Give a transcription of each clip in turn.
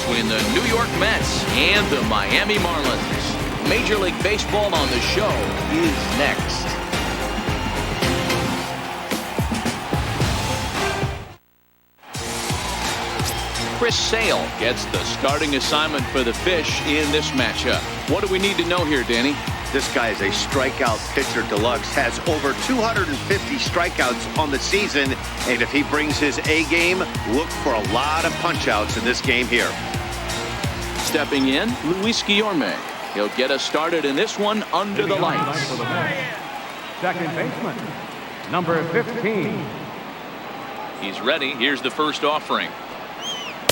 between the New York Mets and the Miami Marlins. Major League Baseball on the show is next. Chris Sale gets the starting assignment for the Fish in this matchup. What do we need to know here, Danny? This guy is a strikeout pitcher deluxe, has over 250 strikeouts on the season, and if he brings his A game, look for a lot of punch-outs in this game here. Stepping in, Luis Guillorme. He'll get us started in this one under the lights. Second baseman, number 15. He's ready. Here's the first offering.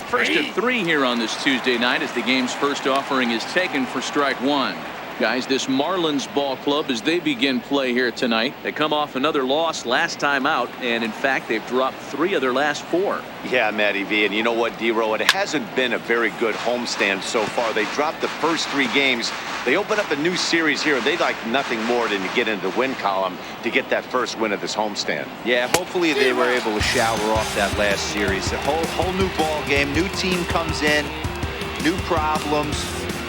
First of 3 here on this Tuesday night as the game's first offering is taken for strike 1. Guys, this Marlins ball club, as they begin play here tonight, they come off another loss last time out, and in fact they've dropped 3 of their last 4. Yeah, Matty V, and you know what, D-Row, it hasn't been a very good homestand so far. They dropped the first 3 games. They open up a new series here, and they'd like nothing more than to get into the win column to get that first win of this homestand. Yeah, hopefully they were able to shower off that last series. A whole new ball game, new team comes in, new problems,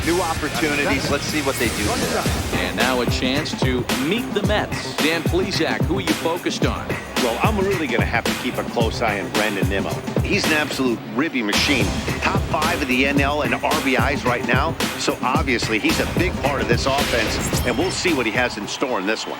new opportunities. Let's see what they do today. And now a chance to meet the Mets. Dan Plesac, who are you focused on? Well, I'm really going to have to keep a close eye on Brandon Nimmo. He's an absolute ribby machine. Top 5 of the NL and RBIs right now. So obviously he's a big part of this offense, and we'll see what he has in store in this one.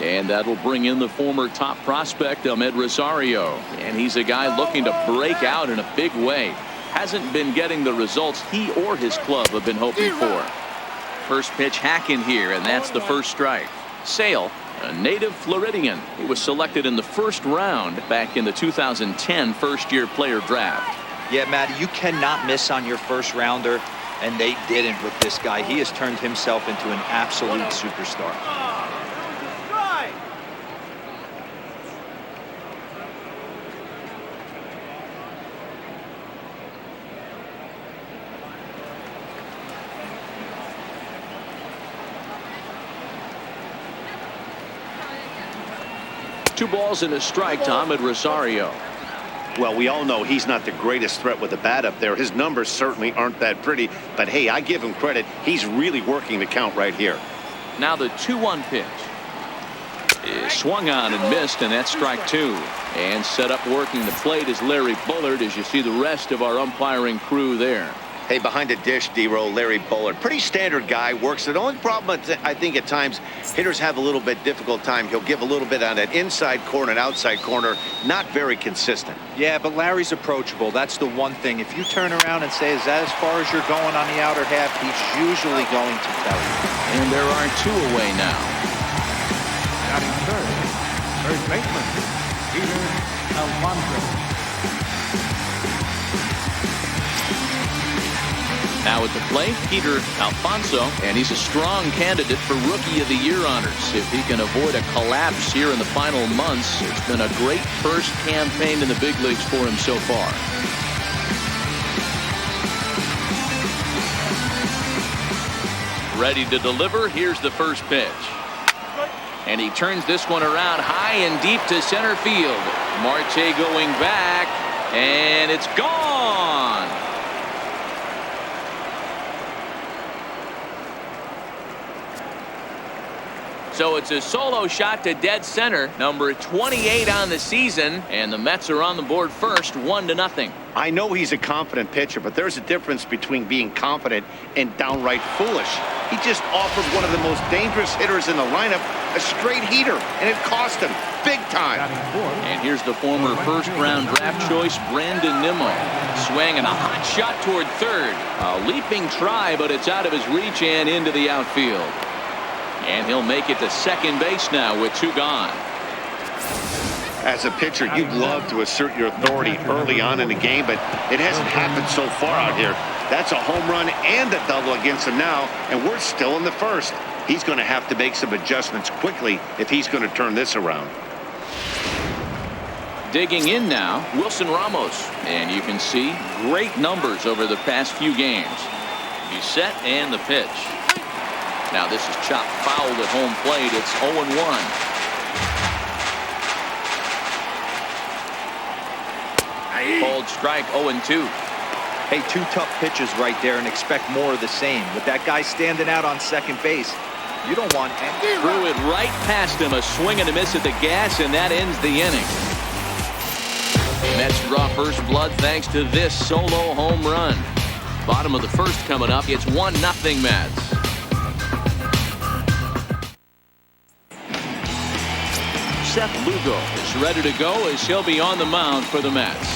And that'll bring in the former top prospect, Ahmed Rosario. And he's a guy looking to break out in a big way. Hasn't been getting the results he or his club have been hoping for. First pitch hacking here, and that's the first strike. Sale, a native Floridian. He was selected in the first round back in the 2010 first-year player draft. Yeah, Matty, you cannot miss on your first rounder, and they didn't with this guy. He has turned himself into an absolute superstar. 2 balls and a strike to Ahmed Rosario. Well, we all know he's not the greatest threat with the bat up there. His numbers certainly aren't that pretty, but hey, I give him credit. He's really working the count right here. Now the 2-1 pitch is swung on and missed, and that's strike 2. And set up working the plate is Larry Bullard, as you see the rest of our umpiring crew there. Hey, behind the dish, D-Row, Larry Bullard. Pretty standard guy, works it. The only problem I think at times hitters have a little bit difficult time. He'll give a little bit on that inside corner and outside corner. Not very consistent. Yeah, but Larry's approachable. That's the one thing. If you turn around and say, is that as far as you're going on the outer half, he's usually going to tell you. And there are 2 away now. Batting third baseman, Peter Alfonso. Now at the plate, Peter Alfonso, and he's a strong candidate for Rookie of the Year honors. If he can avoid a collapse here in the final months, it's been a great first campaign in the big leagues for him so far. Ready to deliver. Here's the first pitch. And he turns this one around high and deep to center field. Marte going back, and it's gone. So it's a solo shot to dead center, number 28 on the season, and the Mets are on the board first, 1-0. I know he's a confident pitcher, but there's a difference between being confident and downright foolish. He just offered one of the most dangerous hitters in the lineup a straight heater, and it cost him big time. And here's the former first-round draft choice, Brandon Nimmo, swinging a hot shot toward third. A leaping try, but it's out of his reach and into the outfield. And he'll make it to second base now with 2 gone. As a pitcher, you'd love to assert your authority early on in the game, but it hasn't happened so far out here. That's a home run and a double against him now, and we're still in the first. He's going to have to make some adjustments quickly if he's going to turn this around. Digging in now, Wilson Ramos. And you can see great numbers over the past few games. He's set and the pitch. Now this is chopped foul at home plate. It's 0-1. Called strike 0-2. Hey, 2 tough pitches right there, and expect more of the same. With that guy standing out on second base, you don't want any. Threw it right past him. A swing and a miss at the gas, and that ends the inning. Mets draw first blood thanks to this solo home run. Bottom of the first coming up. It's 1-0 Mets. Seth Lugo is ready to go as he'll be on the mound for the Mets.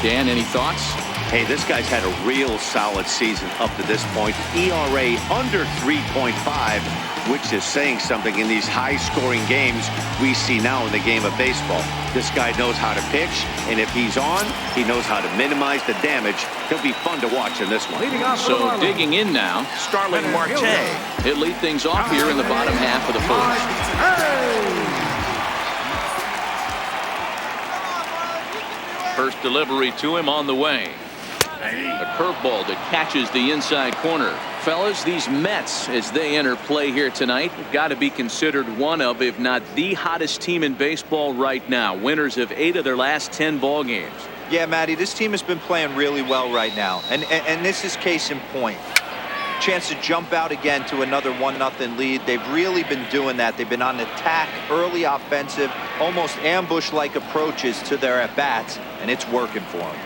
Dan, any thoughts? Hey, this guy's had a real solid season up to this point. ERA under 3.5, which is saying something in these high-scoring games we see now in the game of baseball. This guy knows how to pitch, and if he's on, he knows how to minimize the damage. He'll be fun to watch in this one. So digging in now, Starling Marte. He'll lead things off here in the bottom half of the first. First delivery to him on the way. A curveball that catches the inside corner. Fellas, these Mets, as they enter play here tonight, have got to be considered one of, if not the hottest team in baseball right now. Winners of 8 of their last 10 ball games. Yeah, Matty, this team has been playing really well right now. And this is case in point. Chance to jump out again to another 1-0 lead. They've really been doing that. They've been on attack, early offensive, almost ambush-like approaches to their at-bats, and it's working for them.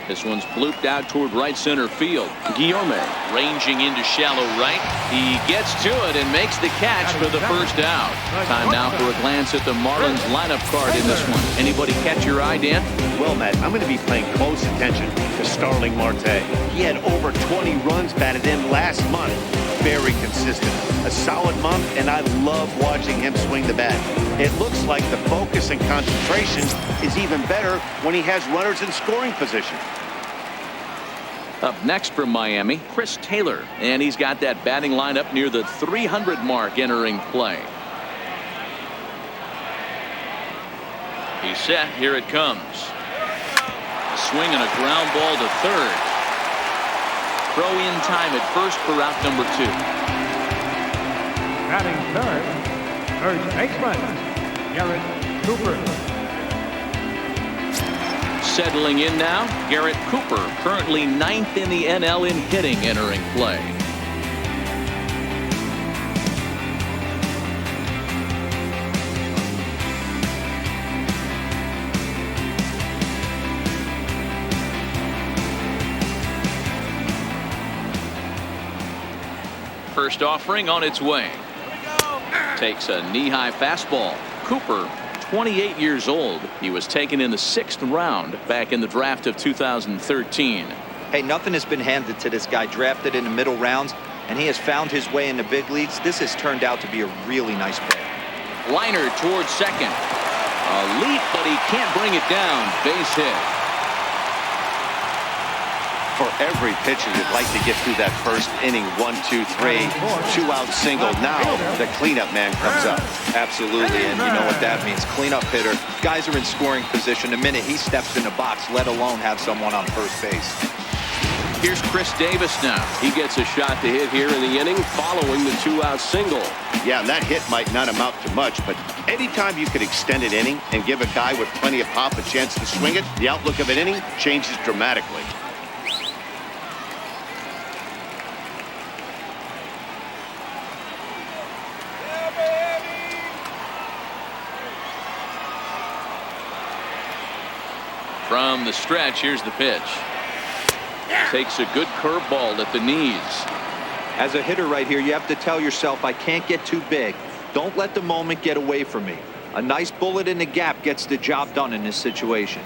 This one's blooped out toward right center field. Guillaume ranging into shallow right. He gets to it and makes the catch for the first out. Time now for a glance at the Marlins lineup card in this one. Anybody catch your eye, Dan? Well, Matt, I'm going to be paying close attention to Starling Marte. He had over 20 runs batted in last month. Very consistent. A solid month, and I love watching him swing the bat. It looks like the focus and concentration is even better when he has runners in scoring position. Up next from Miami, Chris Taylor, and he's got that batting lineup near the 300 mark entering play. He's set. Here it comes. A swing and a ground ball to third. Throw in time at first for out number 2. Batting third baseman, Garrett Cooper. Settling in now, Garrett Cooper, currently 9th in the NL in hitting entering play. First offering on its way. Takes a knee-high fastball. Cooper, 28 years old. He was taken in the 6th round back in the draft of 2013. Hey, nothing has been handed to this guy. Drafted in the middle rounds, and he has found his way in the big leagues. This has turned out to be a really nice play. Liner towards second. A leap, but he can't bring it down. Base hit. For every pitcher you'd like to get through that first inning, 1, 2, 3, 2-out single. Now the cleanup man comes up. Absolutely, and you know what that means. Cleanup hitter. Guys are in scoring position the minute he steps in the box, let alone have someone on first base. Here's Chris Davis now. He gets a shot to hit here in the inning following the 2-out single. Yeah, that hit might not amount to much, but anytime you can extend an inning and give a guy with plenty of pop a chance to swing it, the outlook of an inning changes dramatically. From the stretch, here's the pitch. Takes a good curveball at the knees. As a hitter right here, you have to tell yourself, I can't get too big. Don't let the moment get away from me. A nice bullet in the gap gets the job done in this situation.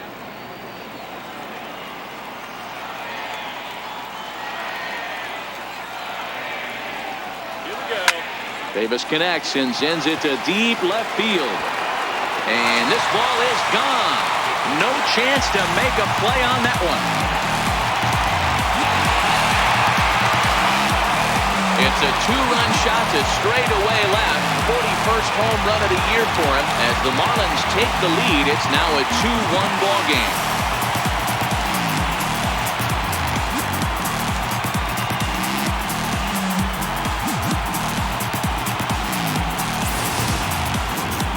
Here we go. Davis connects and sends it to deep left field. And this ball is gone. No chance to make a play on that one. It's a 2-run shot to straightaway left. 41st home run of the year for him. As the Marlins take the lead, it's now a 2-1 ball game.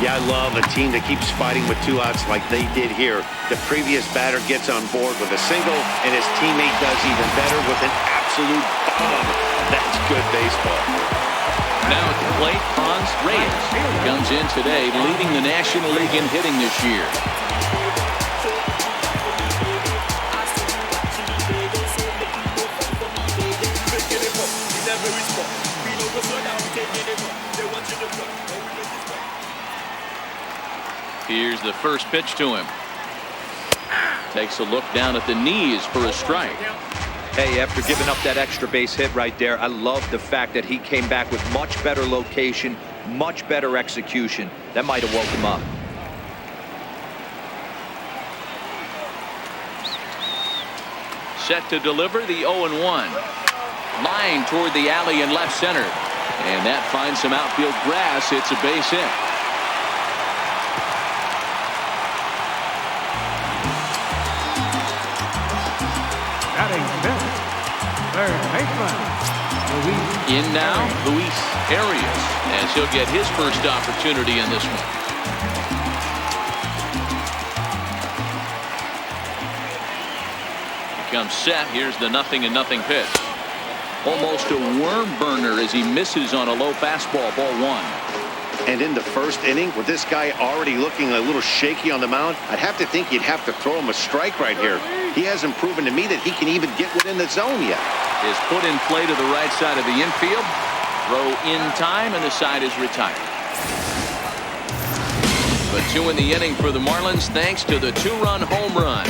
Yeah, I love a team that keeps fighting with 2 outs like they did here. The previous batter gets on board with a single, and his teammate does even better with an absolute bomb. That's good baseball. Now at the plate, Reyes comes in today, leading the National League in hitting this year. Here's the first pitch to him. Takes a look down at the knees for a strike. Hey, after giving up that extra base hit right there, I love the fact that he came back with much better location, much better execution. That might have woke him up. Set to deliver the 0-1. Line toward the alley in left center. And that finds some outfield grass. It's a base hit. Batting fifth, third baseman, Luis. In now, Luis Arias, as he'll get his first opportunity in this one. Becomes set. Here's the 0-0 pitch. Almost a worm burner as he misses on a low fastball, ball 1. And in the first inning, with this guy already looking a little shaky on the mound, I'd have to think you'd have to throw him a strike right here. He hasn't proven to me that he can even get within the zone yet. Is put in play to the right side of the infield. Throw in time, and the side is retired. But 2 in the inning for the Marlins, thanks to the 2-run home run.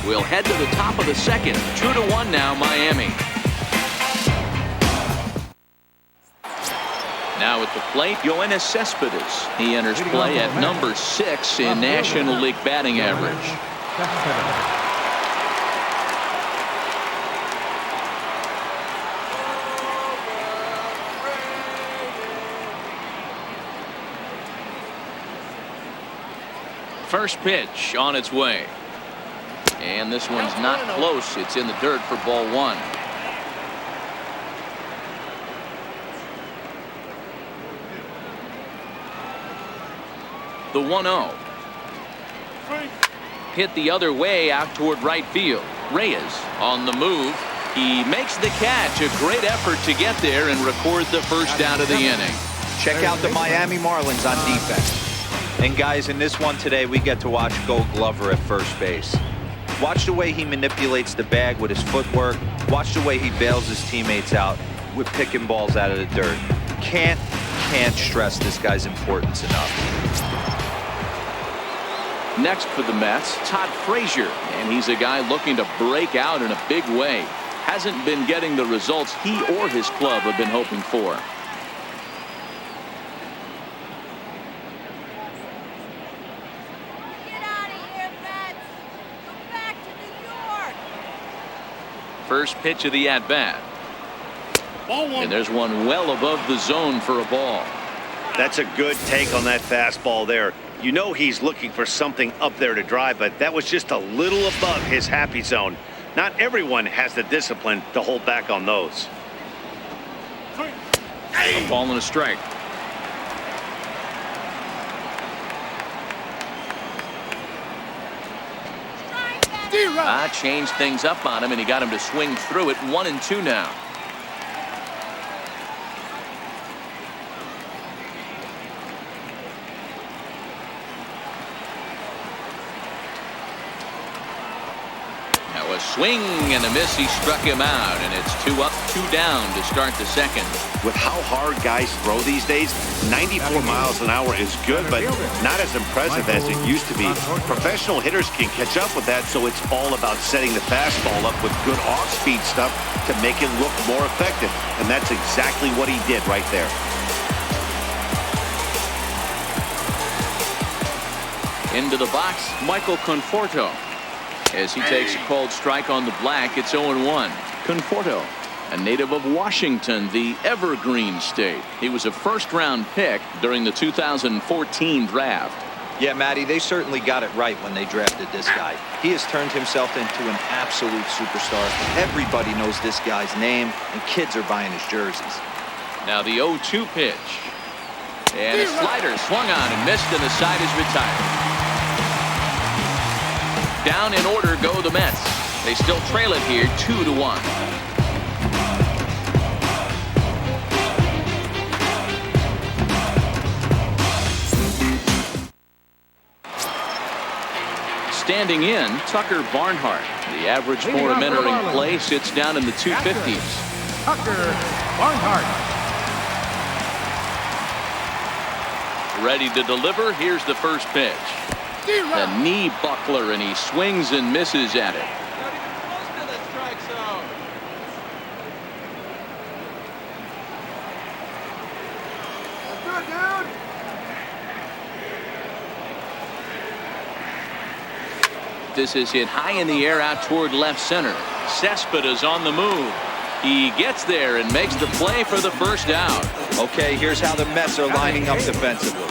We'll head to the top of the second. 2-1 now, Miami. Now at the plate, Yoenis Cespedes. He enters play at number 6 in National League batting average. First pitch on its way. And this one's not close. It's in the dirt for ball 1. The 1-0. Hit the other way out toward right field. Reyes on the move. He makes the catch. A great effort to get there and record the first out of the inning. Check out the Miami Marlins on defense. And guys, in this one today, we get to watch Gold Glover at first base. Watch the way he manipulates the bag with his footwork. Watch the way he bails his teammates out with picking balls out of the dirt. Can't stress this guy's importance enough. Next for the Mets, Todd Frazier. And he's a guy looking to break out in a big way. Hasn't been getting the results he or his club have been hoping for. First pitch of the at-bat. And there's one well above the zone for a ball. That's a good take on that fastball there. You know he's looking for something up there to drive, but that was just a little above his happy zone. Not everyone has the discipline to hold back on those. A ball and a strike. Changed things up on him, and he got him to swing through it. 1-2 now. Now a swing and a miss. He struck him out, and it's 2 up, 2 down to start the second. With how hard guys throw these days, 94 miles an hour is good, but not as impressive as it used to be. Professional hitters can catch up with that, so it's all about setting the fastball up with good off-speed stuff to make it look more effective, and that's exactly what he did right there. Into the box, Michael Conforto. As he takes a called strike on the black, it's 0-1. Conforto, a native of Washington, the Evergreen State. He was a first-round pick during the 2014 draft. Yeah, Matty, they certainly got it right when they drafted this guy. He has turned himself into an absolute superstar. Everybody knows this guy's name, and kids are buying his jerseys. Now the 0-2 pitch. And a slider swung on and missed, and the side is retired. Down in order go the Mets. They still trail it here 2-1. Standing in, Tucker Barnhart. The average for him entering play sits down in the 250s. Tucker Barnhart. Ready to deliver. Here's the first pitch. A knee buckler, and he swings and misses at it. This is hit high in the air out toward left center. Cespedes on the move. He gets there and makes the play for the first out. Okay, here's how the Mets are lining up defensively.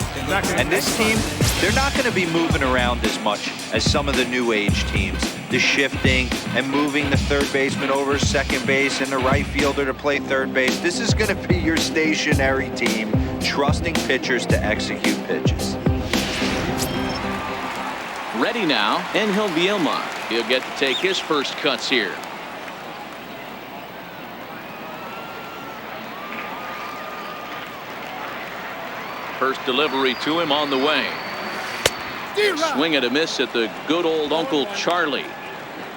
And this team, they're not going to be moving around as much as some of the new age teams. The shifting and moving the third baseman over second base and the right fielder to play third base. This is going to be your stationary team, trusting pitchers to execute pitches. Ready now, Angel Vilma. He'll get to take his first cuts here. First delivery to him on the way. Swing and a miss at the good old Uncle Charlie.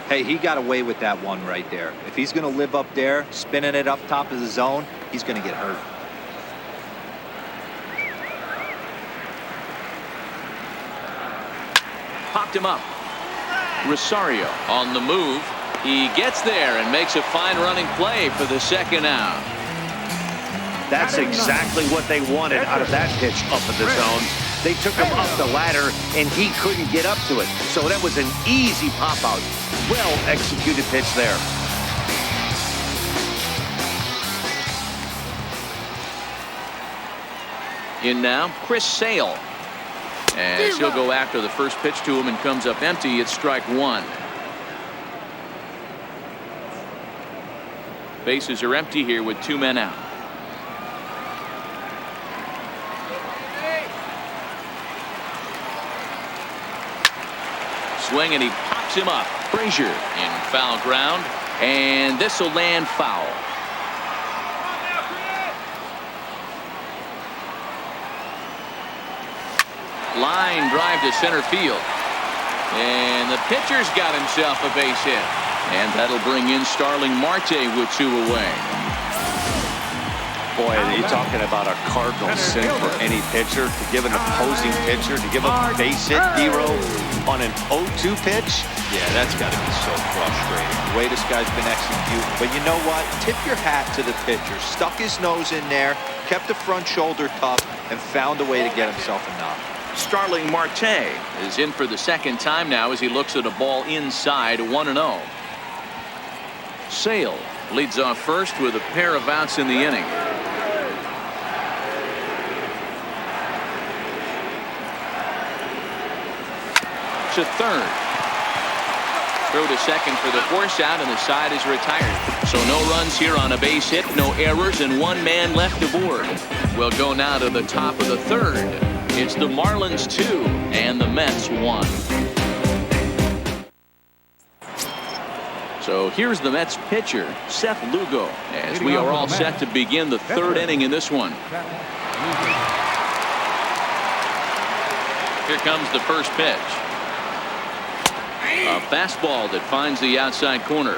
Hey, he got away with that one right there. If he's going to live up there, spinning it up top of the zone, he's going to get hurt. Popped him up. Rosario on the move. He gets there and makes a fine running play for the second out. That's exactly what they wanted out of that pitch up in the zone. They took him up the ladder, and he couldn't get up to it. So that was an easy pop-out. Well-executed pitch there. In now, Chris Sale. As he'll go after the first pitch to him and comes up empty. It's strike one. Bases are empty here with two men out. Swing, and he pops him up. Frazier in foul ground, and this will land foul. Line drive to center field, and the pitcher's got himself a base hit, and that'll bring in Starling Marte with two away. Boy, you're talking about a cardinal sin for any pitcher to give an opposing pitcher to give up a base hit, Hero, on an 0-2 pitch. Yeah, that's got to be so frustrating, the way this guy's been executing. But you know what? Tip your hat to the pitcher. Stuck his nose in there, kept the front shoulder tough, and found a way to get himself a knock. Starling Marte is in for the second time now as he looks at a ball inside 1-0. Sale leads off first with a pair of outs in the inning. To third. Throw to second for the force out, and the side is retired. So no runs here on a base hit, no errors, and one man left aboard. We'll go now to the top of the third. It's the Marlins 2 and the Mets 1. So here's the Mets pitcher, Seth Lugo, as we are all set to begin the third inning in this one. Here comes the first pitch. A fastball that finds the outside corner.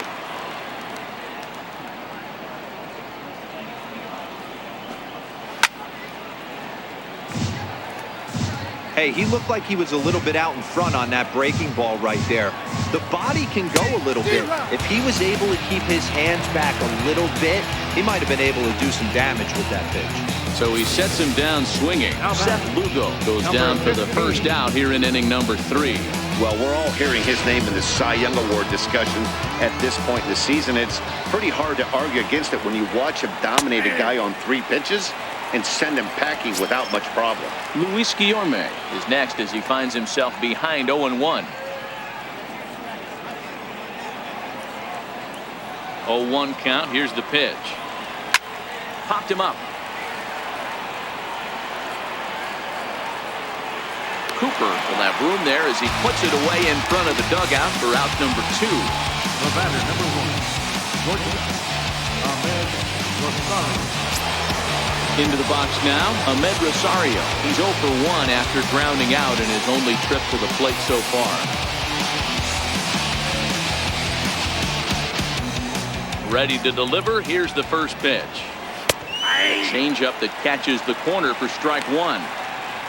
Hey, he looked like he was a little bit out in front on that breaking ball right there. The body can go a little bit. If he was able to keep his hands back a little bit, he might have been able to do some damage with that pitch. So he sets him down swinging. Seth Lugo goes down for the first out here in inning number 3. Well, we're all hearing his name in the Cy Young Award discussion at this point in the season. It's pretty hard to argue against it when you watch him dominate a guy on 3 pitches and send him packing without much problem. Luis Guillorme is next as he finds himself behind 0-1. 0-1 count. Here's the pitch. Popped him up. Cooper will have room there as he puts it away in front of the dugout for out number 2. The batter, number 1, shortstop, Ahmed Rosario. Into the box now, Ahmed Rosario. He's 0 for 1 after grounding out in his only trip to the plate so far. Ready to deliver. Here's the first pitch. Changeup that catches the corner for strike 1.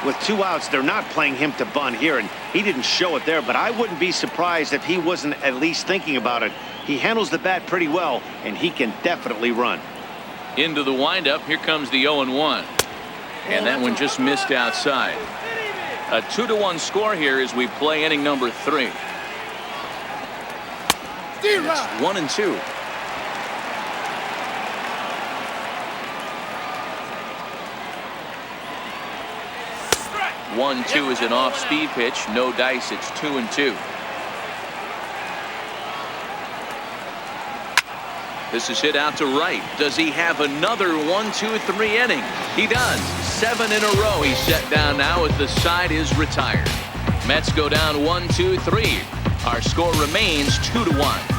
With 2 outs, they're not playing him to bunt here, and he didn't show it there, but I wouldn't be surprised if he wasn't at least thinking about it. He handles the bat pretty well, and he can definitely run. Into the windup. Here comes the 0-1. And that one just missed outside. A 2-1 score here as we play inning number 3. It's 1-2. 1-2 is an off-speed pitch. No dice. It's 2-2. This is hit out to right. Does he have another 1-2-3 inning? He does. 7 in a row. He's set down now as the side is retired. Mets go down 1-2-3. Our score remains 2-1.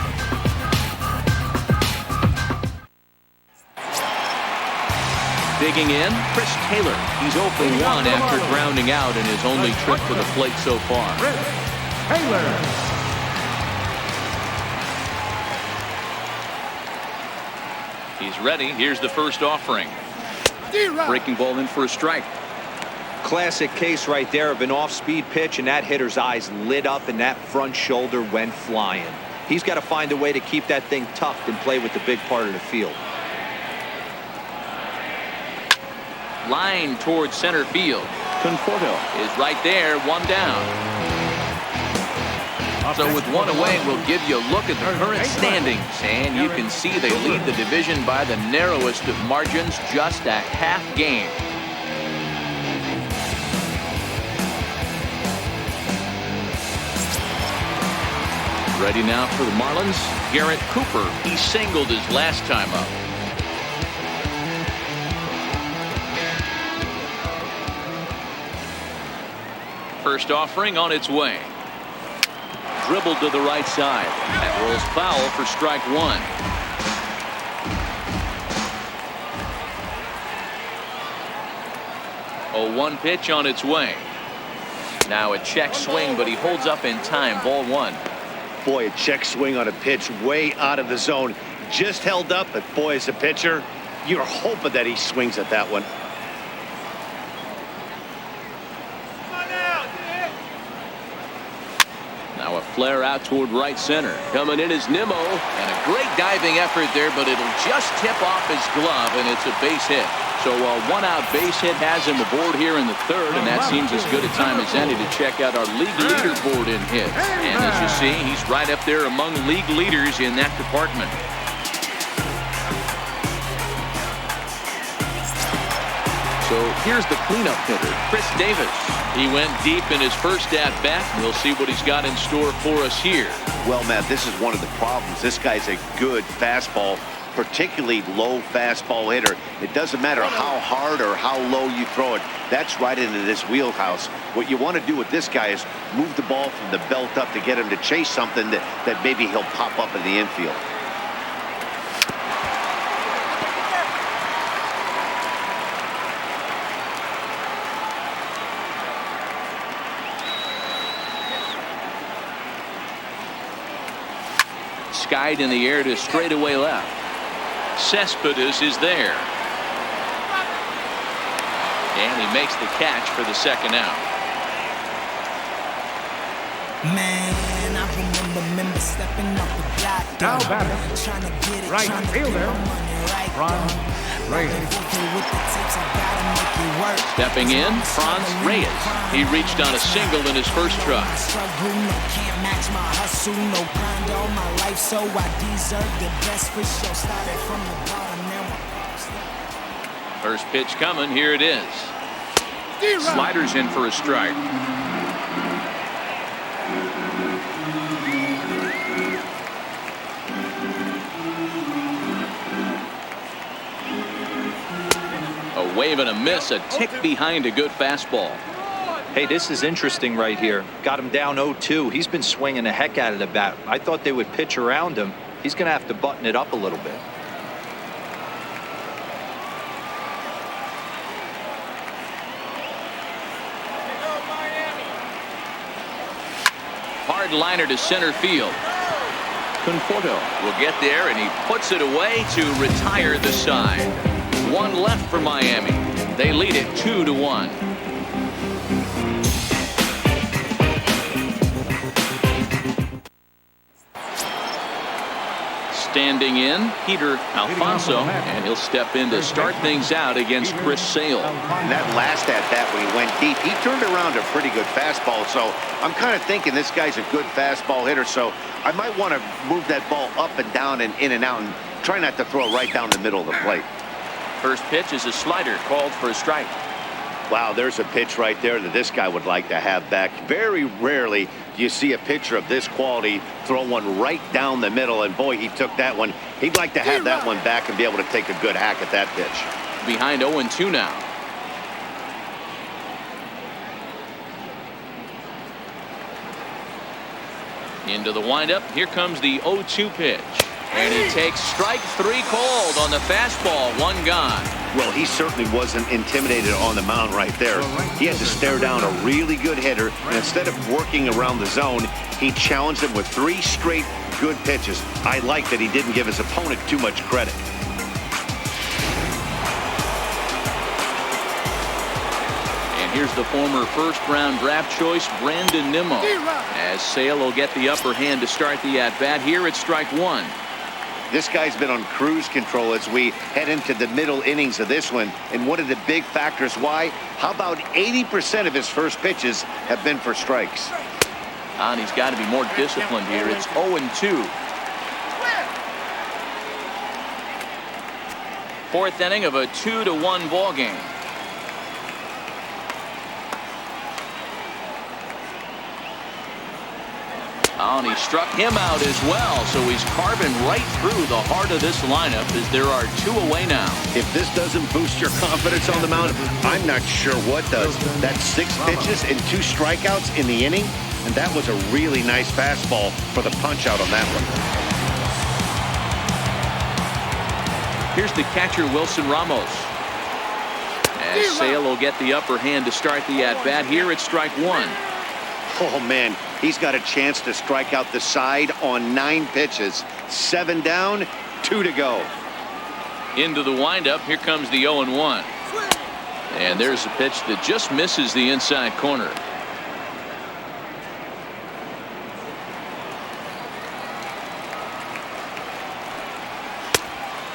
Digging in, Chris Taylor. He's 0 for 1 after grounding out in his only trip to the plate so far. Chris Taylor. He's ready. Here's the first offering. Breaking ball in for a strike. Classic case right there of an off-speed pitch, and that hitter's eyes lit up and that front shoulder went flying. He's got to find a way to keep that thing tucked and play with the big part of the field. Line towards center field. Conforto is right there, 1 down. So with 1 away, we'll give you a look at the current standings. And you can see they lead the division by the narrowest of margins, just a half game. Ready now for the Marlins. Garrett Cooper. He singled his last time up. First offering on its way. Dribbled to the right side. That rolls foul for strike 1. A 1 pitch on its way. Now a check swing, but he holds up in time. Ball 1. Boy, a check swing on a pitch way out of the zone. Just held up, but boy, as a pitcher, you're hoping that he swings at that one. Now a flare out toward right center. Coming in is Nimmo, and a great diving effort there, but it'll just tip off his glove, and it's a base hit. So a 1-out base hit has him aboard here in the 3rd, and that seems as good a time as any to check out our league leaderboard in hits. And as you see, he's right up there among league leaders in that department. So here's the cleanup hitter, Chris Davis. He went deep in his first at-bat. We'll see what he's got in store for us here. Well, Matt, this is one of the problems. This guy's a good fastball, particularly low fastball hitter. It doesn't matter how hard or how low you throw it. That's right into this wheelhouse. What you want to do with this guy is move the ball from the belt up to get him to chase something that maybe he'll pop up in the infield. Skied in the air to straightaway left. Cespedes is there. And he makes the catch for the 2nd out. Man, I remember stepping off the block. Now batter, right fielder, Ron Reyes. Stepping in, Franz Reyes. He reached on a single in his first try. First pitch coming. Here it is. Sliders in for a strike. A wave and a miss, a tick behind a good fastball. Hey, this is interesting right here. Got him down 0-2. He's been swinging the heck out of the bat. I thought they would pitch around him. He's going to have to button it up a little bit. Hard liner to center field. Conforto will get there, and he puts it away to retire the side. One left for Miami. They lead it 2-1. Standing in, Peter Alfonso, and he'll step in to start things out against Chris Sale. And that last at-bat when he went deep, he turned around a pretty good fastball. So I'm kind of thinking this guy's a good fastball hitter. So I might want to move that ball up and down and in and out and try not to throw it right down the middle of the plate. First pitch is a slider called for a strike. Wow, there's a pitch right there that this guy would like to have back. Very rarely do you see a pitcher of this quality throw one right down the middle, and boy, he took that one. He'd like to have that one back and be able to take a good hack at that pitch. Behind 0-2 now. Into the windup. Here comes the 0-2 pitch. And he takes strike three called on the fastball. One gone. Well, he certainly wasn't intimidated on the mound right there. He had to stare down a really good hitter, and instead of working around the zone, he challenged him with 3 straight good pitches. I like that he didn't give his opponent too much credit. And here's the former first-round draft choice, Brandon Nimmo. As Sale will get the upper hand to start the at-bat. Here it's strike one. This guy's been on cruise control as we head into the middle innings of this one. And one of the big factors why, how about 80% of his first pitches have been for strikes? And he's got to be more disciplined here. It's 0-2. Fourth inning of a 2-1 ball game. Oh, and he struck him out as well, so he's carving right through the heart of this lineup as there are 2 away now. If this doesn't boost your confidence on the mound, I'm not sure what does. That's 6 pitches and 2 strikeouts in the inning, and that was a really nice fastball for the punch out on that one. Here's the catcher, Wilson Ramos. As Sale will get the upper hand to start the at-bat. Here it's strike one. Oh, man, he's got a chance to strike out the side on 9 pitches. 7 down, 2 to go. Into the windup. Here comes the 0-1. And there's a pitch that just misses the inside corner.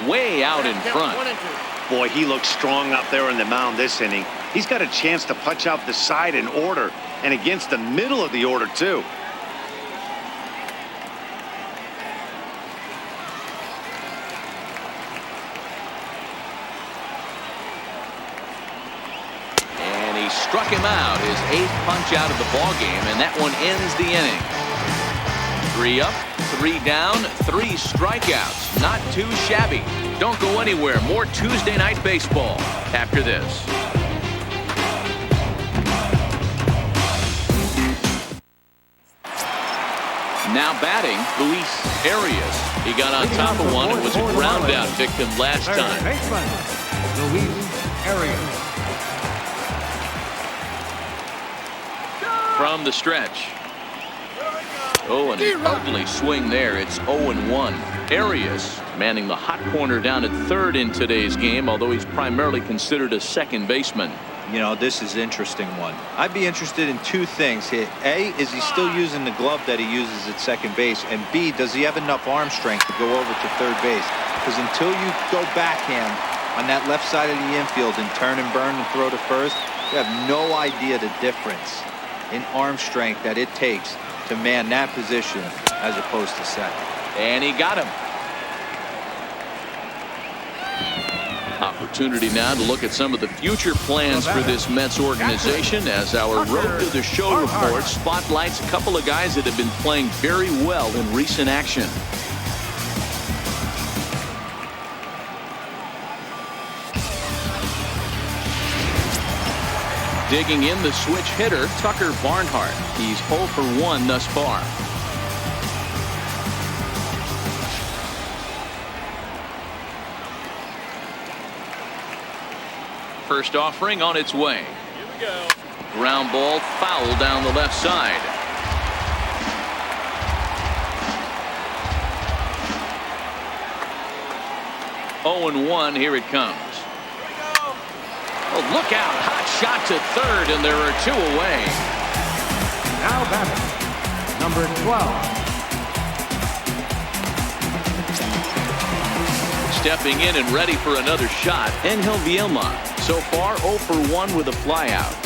Way out in front. Boy, he looks strong out there in the mound this inning. He's got a chance to punch out the side in order, and against the middle of the order, too. And he struck him out, his 8th punch out of the ball game, and that one ends the inning. 3 up, 3 down, 3 strikeouts. Not too shabby. Don't go anywhere. More Tuesday Night Baseball after this. Now batting, Luis Arias. He got on top of one. It was a ground out victim last time. Luis Arias. From the stretch. Oh, and an ugly swing there. It's 0-1. Arias manning the hot corner down at third in today's game, although he's primarily considered a second baseman. You know, this is an interesting one. I'd be interested in 2 things here. A, is he still using the glove that he uses at second base? And B, does he have enough arm strength to go over to third base? Because until you go backhand on that left side of the infield and turn and burn and throw to first, you have no idea the difference in arm strength that it takes to man that position as opposed to second. And he got him. Opportunity now to look at some of the future plans for this Mets organization as our Road to the Show report spotlights a couple of guys that have been playing very well in recent action. Digging in, the switch hitter, Tucker Barnhart. He's 0 for 1 thus far. First offering on its way. Here we go. Ground ball foul down the left side. Oh, and 1. Here it comes. Oh, look out. Hot shot to third, and there are 2 away. Now batting, number 12. Stepping in and ready for another shot, Angel Vielma. So far, 0 for 1 with a flyout.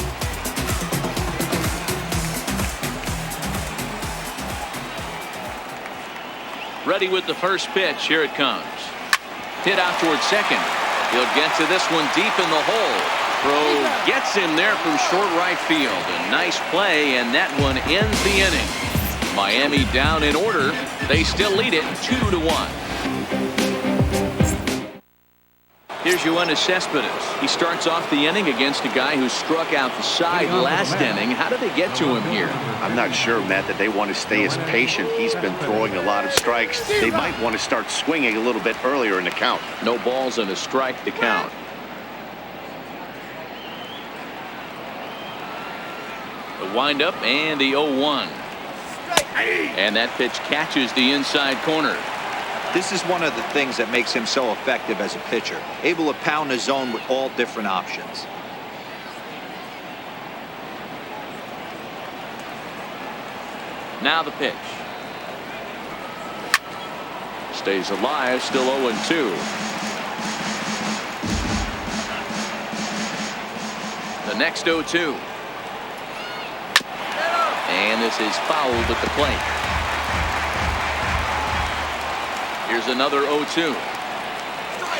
Ready with the first pitch. Here it comes. Hit out towards second. He'll get to this one deep in the hole. Throw gets him there from short right field. A nice play, and that one ends the inning. Miami down in order. They still lead it 2-1. Here's Yoenis Cespedes. He starts off the inning against a guy who struck out the side last inning. How did they get to him here? I'm not sure, Matt, that they want to stay as patient. He's been throwing a lot of strikes. They might want to start swinging a little bit earlier in the count. No balls and a strike to count. The windup and the 0-1. And that pitch catches the inside corner. This is one of the things that makes him so effective as a pitcher, able to pound the zone with all different options. Now the pitch. Stays alive, still 0-2. The next 0-2. And this is fouled at the plate. Here's another 0-2.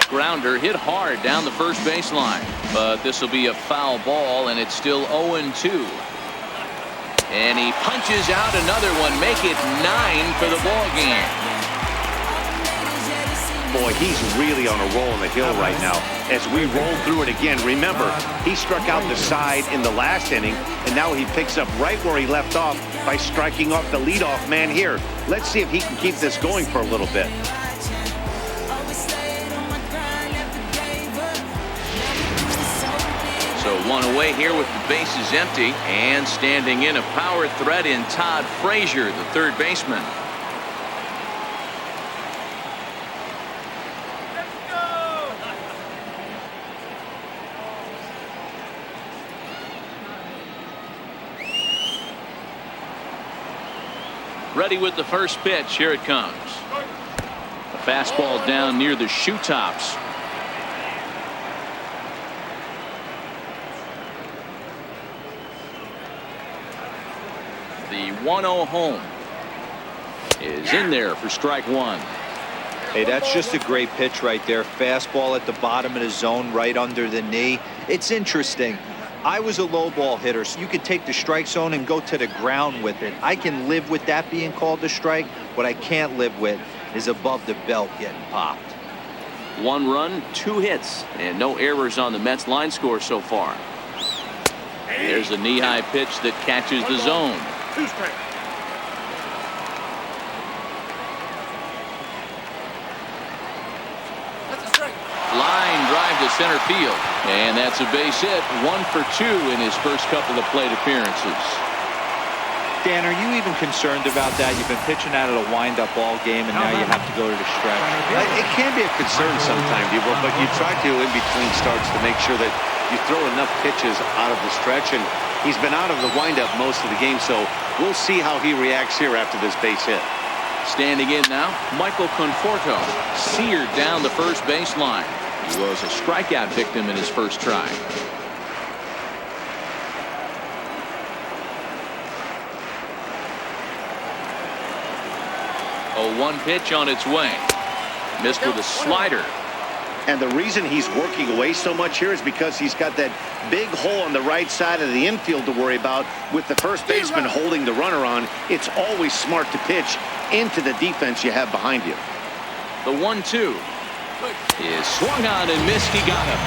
Grounder hit hard down the first baseline, but this will be a foul ball, and it's still 0-2. And he punches out another one, make it 9 for the ball game. Boy, he's really on a roll on the hill right now. As we roll through it again, remember, he struck out the side in the last inning, and now he picks up right where he left off by striking off the leadoff man here. Let's see if he can keep this going for a little bit. So 1 away here with the bases empty, and standing in a power threat in Todd Frazier, the third baseman. Ready with the first pitch. Here it comes. A fastball down near the shoe tops. The 1-0 home is in there for strike 1. Hey, that's just a great pitch right there. Fastball at the bottom of the zone, right under the knee. It's interesting. I was a low ball hitter, so you could take the strike zone and go to the ground with it. I can live with that being called a strike. What I can't live with is above the belt getting popped. 1 run, 2 hits, and no errors on the Mets line score so far. There's a knee-high pitch that catches the zone. 2 strikes. Line drive to center field, and that's a base hit. 1 for 2 in his first couple of plate appearances. Dan, are you even concerned about that? You've been pitching out of a wind-up all game, and now you have to go to the stretch. It can be a concern sometimes, but you try to in between starts to make sure that you throw enough pitches out of the stretch, and he's been out of the windup most of the game, so we'll see how he reacts here after this base hit. Standing in now, Michael Conforto, seared down the first baseline. He was a strikeout victim in his first try. A 1 pitch on its way. Missed with a slider. And the reason he's working away so much here is because he's got that big hole on the right side of the infield to worry about with the first baseman holding the runner on. It's always smart to pitch into the defense you have behind you. The 1-2 is swung on and missed. He got him.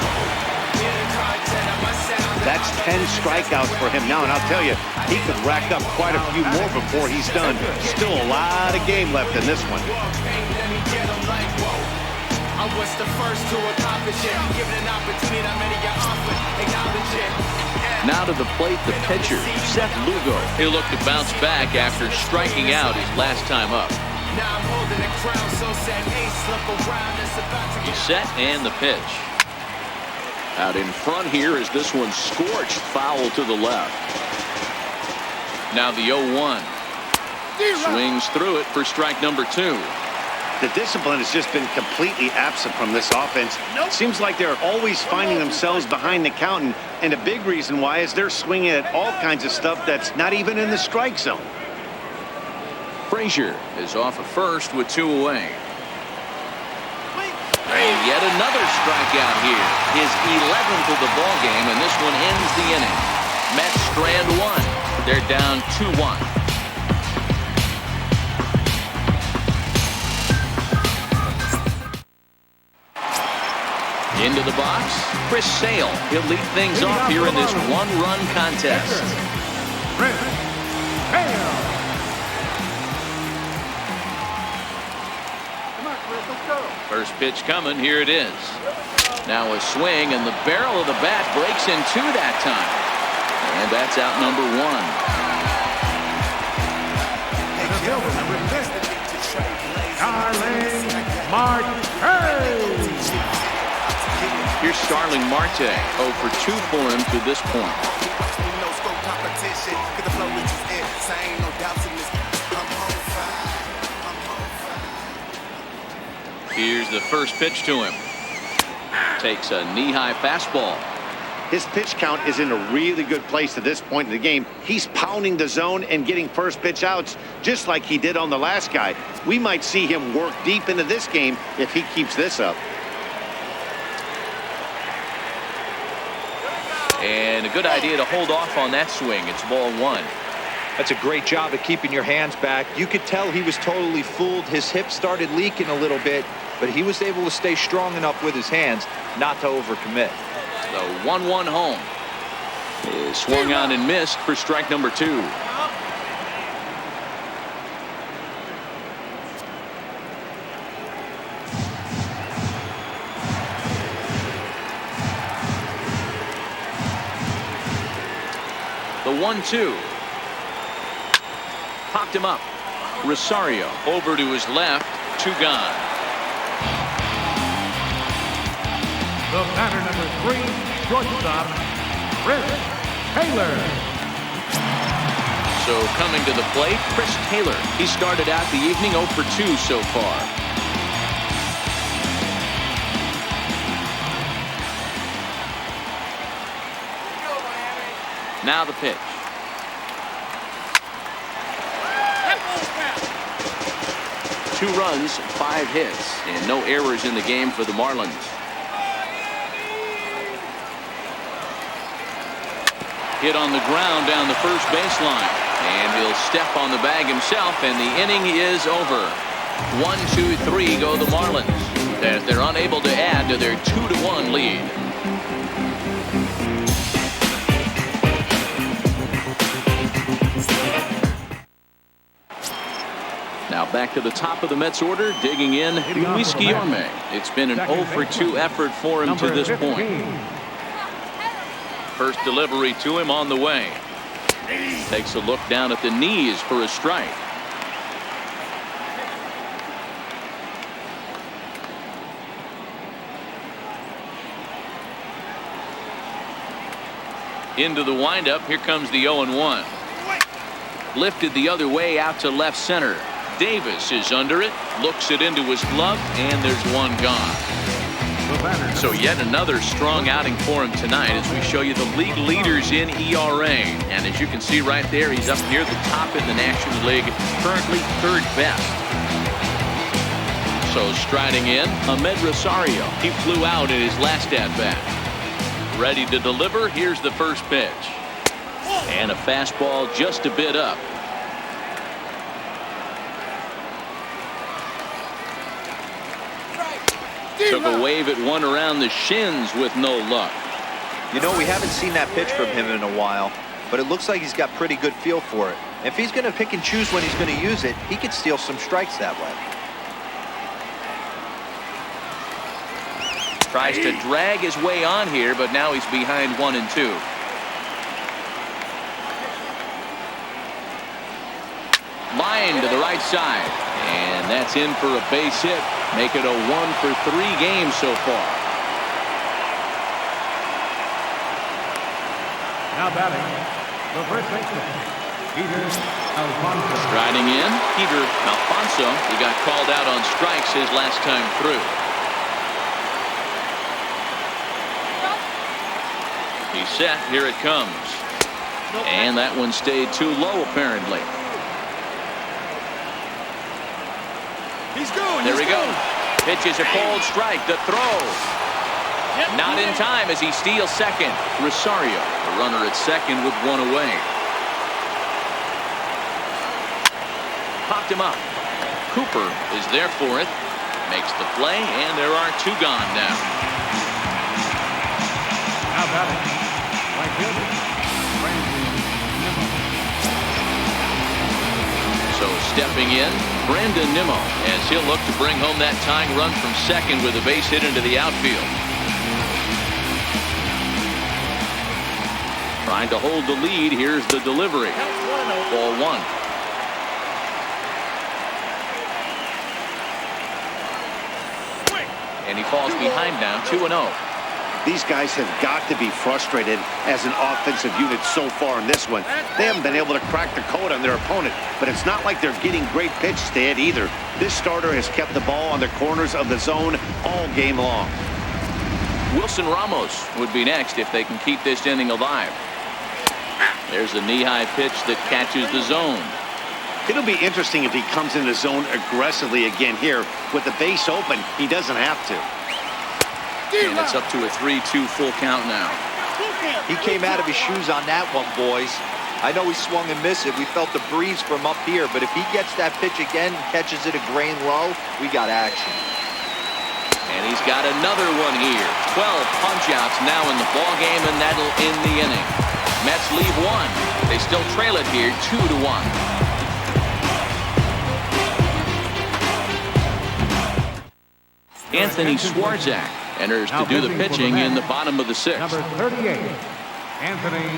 That's 10 strikeouts for him now, and I'll tell you, he could rack up quite a few more before he's done. Still a lot of game left in this one. I was the first to accomplish it. Given an opportunity, I'm ready to offer. Acknowledge it. Now to the plate, the pitcher, Seth Lugo. He'll look to bounce back after striking out his last time up. Now I'm holding the crown, so sad ace slip around. It's about to He's set and the pitch. Out in front here is this one scorched foul to the left. Now the 0-1. Swings through it for strike number 2. The discipline has just been completely absent from this offense. Seems like they're always finding themselves behind the count, and a big reason why is they're swinging at all kinds of stuff that's not even in the strike zone. Frazier is off of first with 2 away. And yet another strikeout here. His 11th of the ball game, and this one ends the inning. Mets strand 1. They're down 2-1. Into the box, Chris Sale. He'll lead things off here in this one-run contest. First pitch coming. Here it is. Now a swing, and the barrel of the bat breaks in 2 that time. And that's out number 1. Here's Starling Marte, 0 for 2 for him to this point. Here's the first pitch to him. Takes a knee-high fastball. His pitch count is in a really good place at this point in the game. He's pounding the zone and getting first pitch outs just like he did on the last guy. We might see him work deep into this game if he keeps this up. And a good idea to hold off on that swing. It's ball 1. That's a great job of keeping your hands back. You could tell he was totally fooled. His hip started leaking a little bit, but he was able to stay strong enough with his hands not to overcommit. The 1-1 home is swung on and missed for strike number 2. The 1-2. Popped him up. Rosario over to his left. 2 gone. The batter, number 3, shortstop, Chris Taylor. So coming to the plate, Chris Taylor. He started out the evening 0 for 2 so far. Now the pitch. Two runs, 5 hits, and no errors in the game for the Marlins. Hit on the ground down the first baseline, and he'll step on the bag himself, and the inning is over. 1, 2, 3 go the Marlins as they're unable to add to their 2-1 lead. Now back to the top of the Mets order, digging in, Luis Guillorme. It's been an 0 for 2 effort for him to this point. First delivery to him on the way. Takes a look down at the knees for a strike. Into the windup. Here comes the 0-1. Lifted the other way out to left center. Davis is under it, looks it into his glove, and there's one gone. So yet another strong outing for him tonight as we show you the league leaders in ERA. And as you can see right there, he's up near the top in the National League, currently 3rd best. So striding in, Ahmed Rosario. He flew out in his last at-bat. Ready to deliver, here's the first pitch. And a fastball just a bit up. Took a wave at one around the shins with no luck. You know, we haven't seen that pitch from him in a while, but it looks like he's got pretty good feel for it. If he's going to pick and choose when he's going to use it, he could steal some strikes that way. Tries to drag his way on here, but now he's behind 1-2. Line to the right side, and that's in for a base hit. Make it a 1-for-3 game so far. Now batting, the first baseman, Peter Alfonso. Striding in, Peter Alfonso. He got called out on strikes his last time through. He's set. Here it comes. And that one stayed too low, apparently. There we go. Pitches a cold strike. The throw. Not in time as he steals second. Rosario, the runner at second with one away. Popped him up. Cooper is there for it. Makes the play, and there are two gone now. Now batting, right fielder, Brandon Nimmo. So stepping in, Brandon Nimmo, as he'll look to bring home that tying run from second with a base hit into the outfield. Trying to hold the lead. Here's the delivery. Ball one. And he falls behind now, 2-0. These guys have got to be frustrated as an offensive unit so far in this one. They haven't been able to crack the code on their opponent, but it's not like they're getting great pitches to hit either. This starter has kept the ball on the corners of the zone all game long. Wilson Ramos would be next if they can keep this inning alive. There's a knee-high pitch that catches the zone. It'll be interesting if he comes in the zone aggressively again here. With the base open, he doesn't have to. And it's up to a 3-2 full count now. He came out of his shoes on that one, boys. I know he swung and missed it. We felt the breeze from up here, but if he gets that pitch again and catches it a grain low, we got action. And he's got another one here. 12 punch-outs now in the ballgame, and that'll end the inning. Mets leave one. They still trail it here, 2-1. Anthony Swarzak enters to do the pitching in the bottom of the sixth. Number 38, Anthony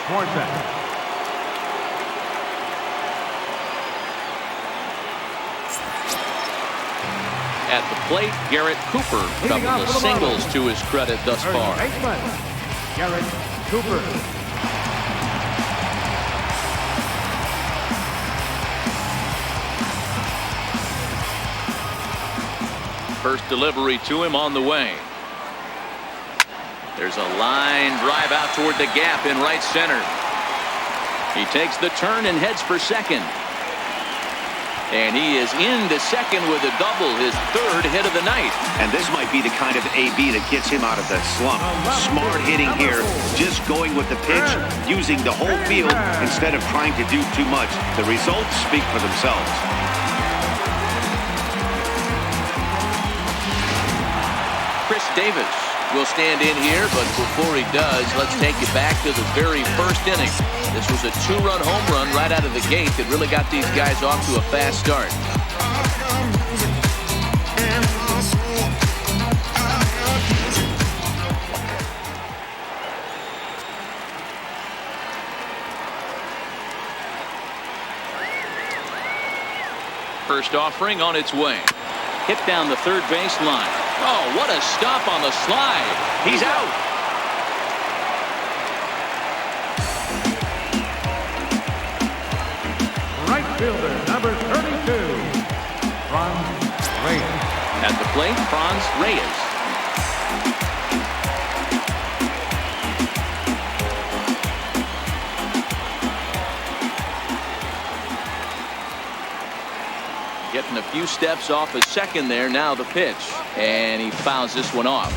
Swarzak. At the plate, Garrett Cooper, couple of singles to his credit thus far. Garrett Cooper. First delivery to him on the way. There's a line drive out toward the gap in right center. He takes the turn and heads for second. And he is into second with a double, his third hit of the night. And this might be the kind of AB that gets him out of that slump. Smart hitting here, just going with the pitch, using the whole field instead of trying to do too much. The results speak for themselves. Chris Davis will stand in here, but before he does, let's take you back to the very first inning. This was a two-run home run right out of the gate that really got these guys off to a fast start. First offering on its way. Hit down the third base line. Oh, what a stop on the slide. He's out. Right fielder, number 32, Franz Reyes. At the plate, Franz Reyes. Getting a few steps off his second there. Now the pitch. And he fouls this one off.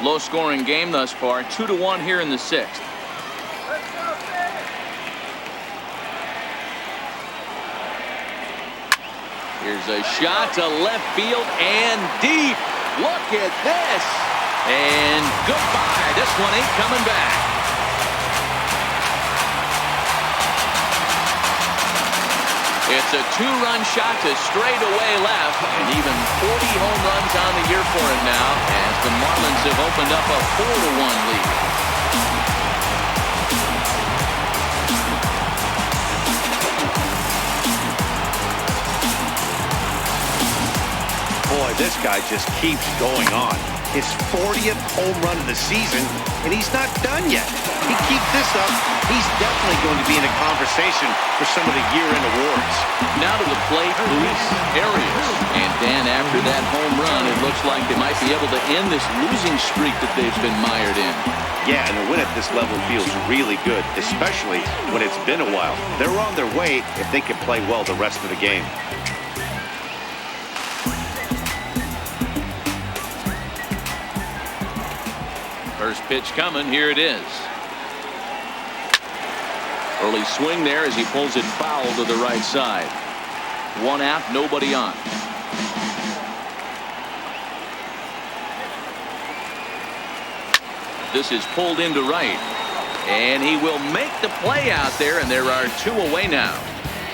Low scoring game thus far. 2-1 here in the sixth. Here's a shot to left field and deep. Look at this. And goodbye. This one ain't coming back. It's a two-run shot to straightaway left, and even 40 home runs on the year for him now, as the Marlins have opened up a 4-1 lead. Boy, this guy just keeps going on. His 40th home run of the season, and he's not done yet. He keeps this up, he's definitely going to be in a conversation for some of the year-end awards. Now to the plate, Luis Arias. And Dan, after that home run, it looks like they might be able to end this losing streak that they've been mired in. Yeah, and the win at this level feels really good, especially when it's been a while. They're on their way if they can play well the rest of the game. First pitch coming. Here it is. Early swing there as he pulls it foul to the right side. One out, nobody on. This is pulled into right. And he will make the play out there, and there are two away now.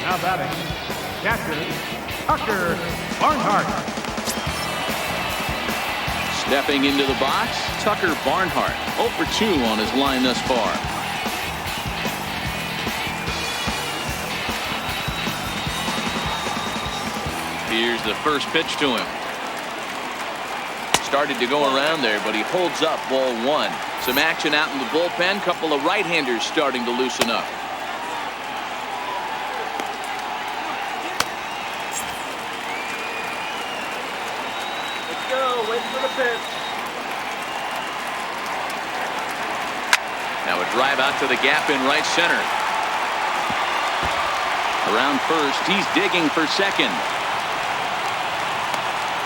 Now batting, catcher, Tucker Barnhart. Stepping into the box, Tucker Barnhart. 0 for 2 on his line thus far. Here's the first pitch to him. Started to go around there, but he holds up ball one. Some action out in the bullpen. Couple of right-handers starting to loosen up. Let's go. Wait for the pitch. Now a drive out to the gap in right center. Around first, he's digging for second.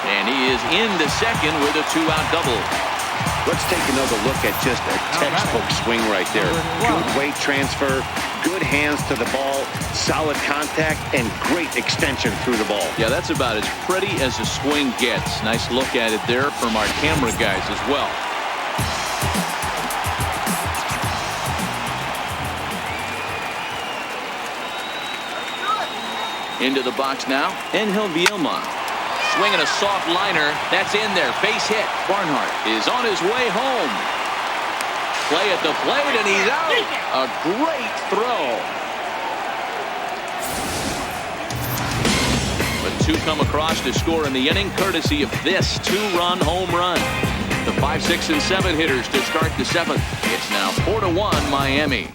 And he is into second with a two-out double. Let's take another look at just a textbook swing right there. Good weight transfer, good hands to the ball, solid contact, and great extension through the ball. Yeah, that's about as pretty as a swing gets. Nice look at it there from our camera guys as well. Into the box now, Angel Vilma. Swinging a soft liner. That's in there. Base hit. Barnhart is on his way home. Play at the plate, and he's out. A great throw. But two come across to score in the inning, courtesy of this two-run home run. The 5, 6, and 7 hitters to start the 7th. It's now 4-1 Miami.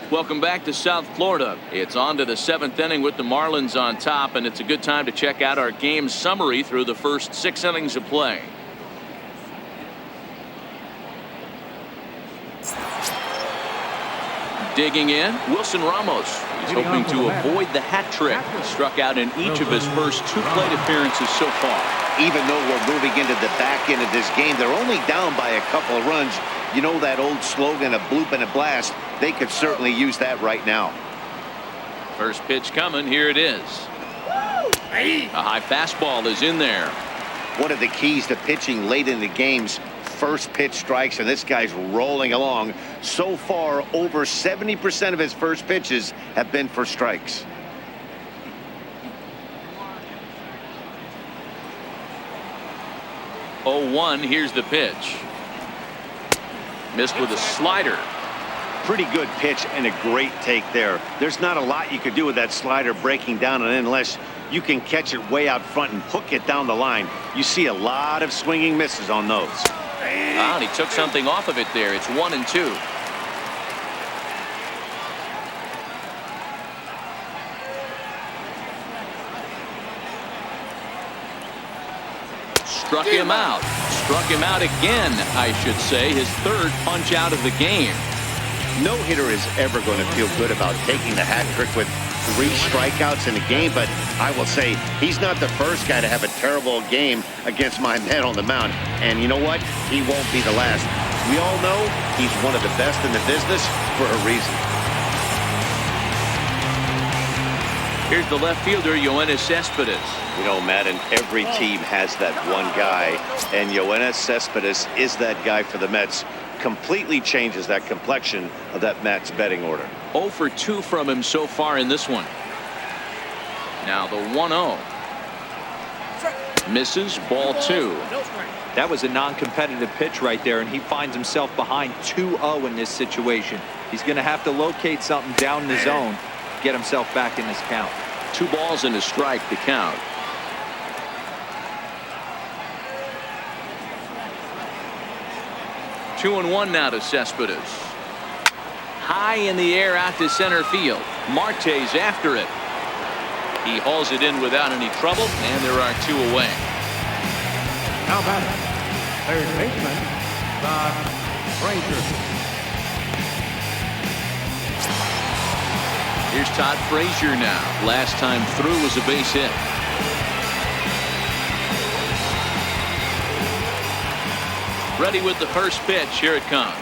Welcome back to South Florida. It's on to the 7th inning with the Marlins on top, and it's a good time to check out our game summary through the first 6 innings of play. Digging in, Wilson Ramos. He's hoping to avoid the hat trick. He struck out in each of his first 2 plate appearances so far. Even though we're moving into the back end of this game, they're only down by a couple of runs. You know that old slogan, a bloop and a blast? They could certainly use that right now. First pitch coming. Here it is. A high fastball is in there. One of the keys to pitching late in the game's first pitch strikes, and this guy's rolling along. So far, over 70% of his first pitches have been for strikes. Oh, 1. Here's the pitch. Missed with a slider. Pretty good pitch and a great take there. There's not a lot you could do with that slider breaking down, and unless you can catch it way out front and hook it down the line, you see a lot of swinging misses on those. And he took something off of it there. It's 1 and 2. Struck him out. Struck him out again, I should say. His 3rd punch out of the game. No hitter is ever going to feel good about taking the hat trick with 3 strikeouts in a game, but I will say he's not the first guy to have a terrible game against my man on the mound. And you know what? He won't be the last. We all know he's one of the best in the business for a reason. Here's the left fielder, Yoenis Cespedes. You know, Matt, and every team has that one guy, and Yoenis Cespedes is that guy for the Mets. Completely changes that complexion of that Mets betting order. 0 for 2 from him so far in this one. Now the 1-0. Misses, ball 2. That was a non-competitive pitch right there, and he finds himself behind 2-0 in this situation. He's going to have to locate something down in the zone, get himself back in this count. 2 balls and a strike to count. Two and 1 now to Cespedes. High in the air out to center field. Marte's after it. He hauls it in without any trouble, and there are 2 away. Now batting, third baseman, Todd Frazier. Here's Todd Frazier now. Last time through was a base hit. Ready with the first pitch. Here it comes.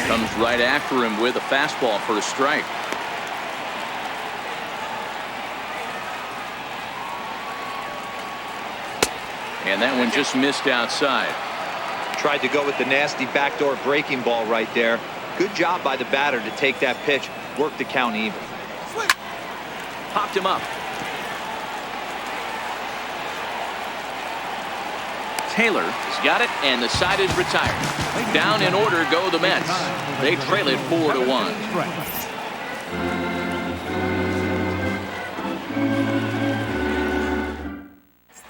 Comes right after him with a fastball for a strike. And that one just missed outside. Tried to go with the nasty backdoor breaking ball right there. Good job by the batter to take that pitch, work the count even. Popped him up. Taylor has got it, and the side is retired. Down in order go the Mets. They trail it 4-1.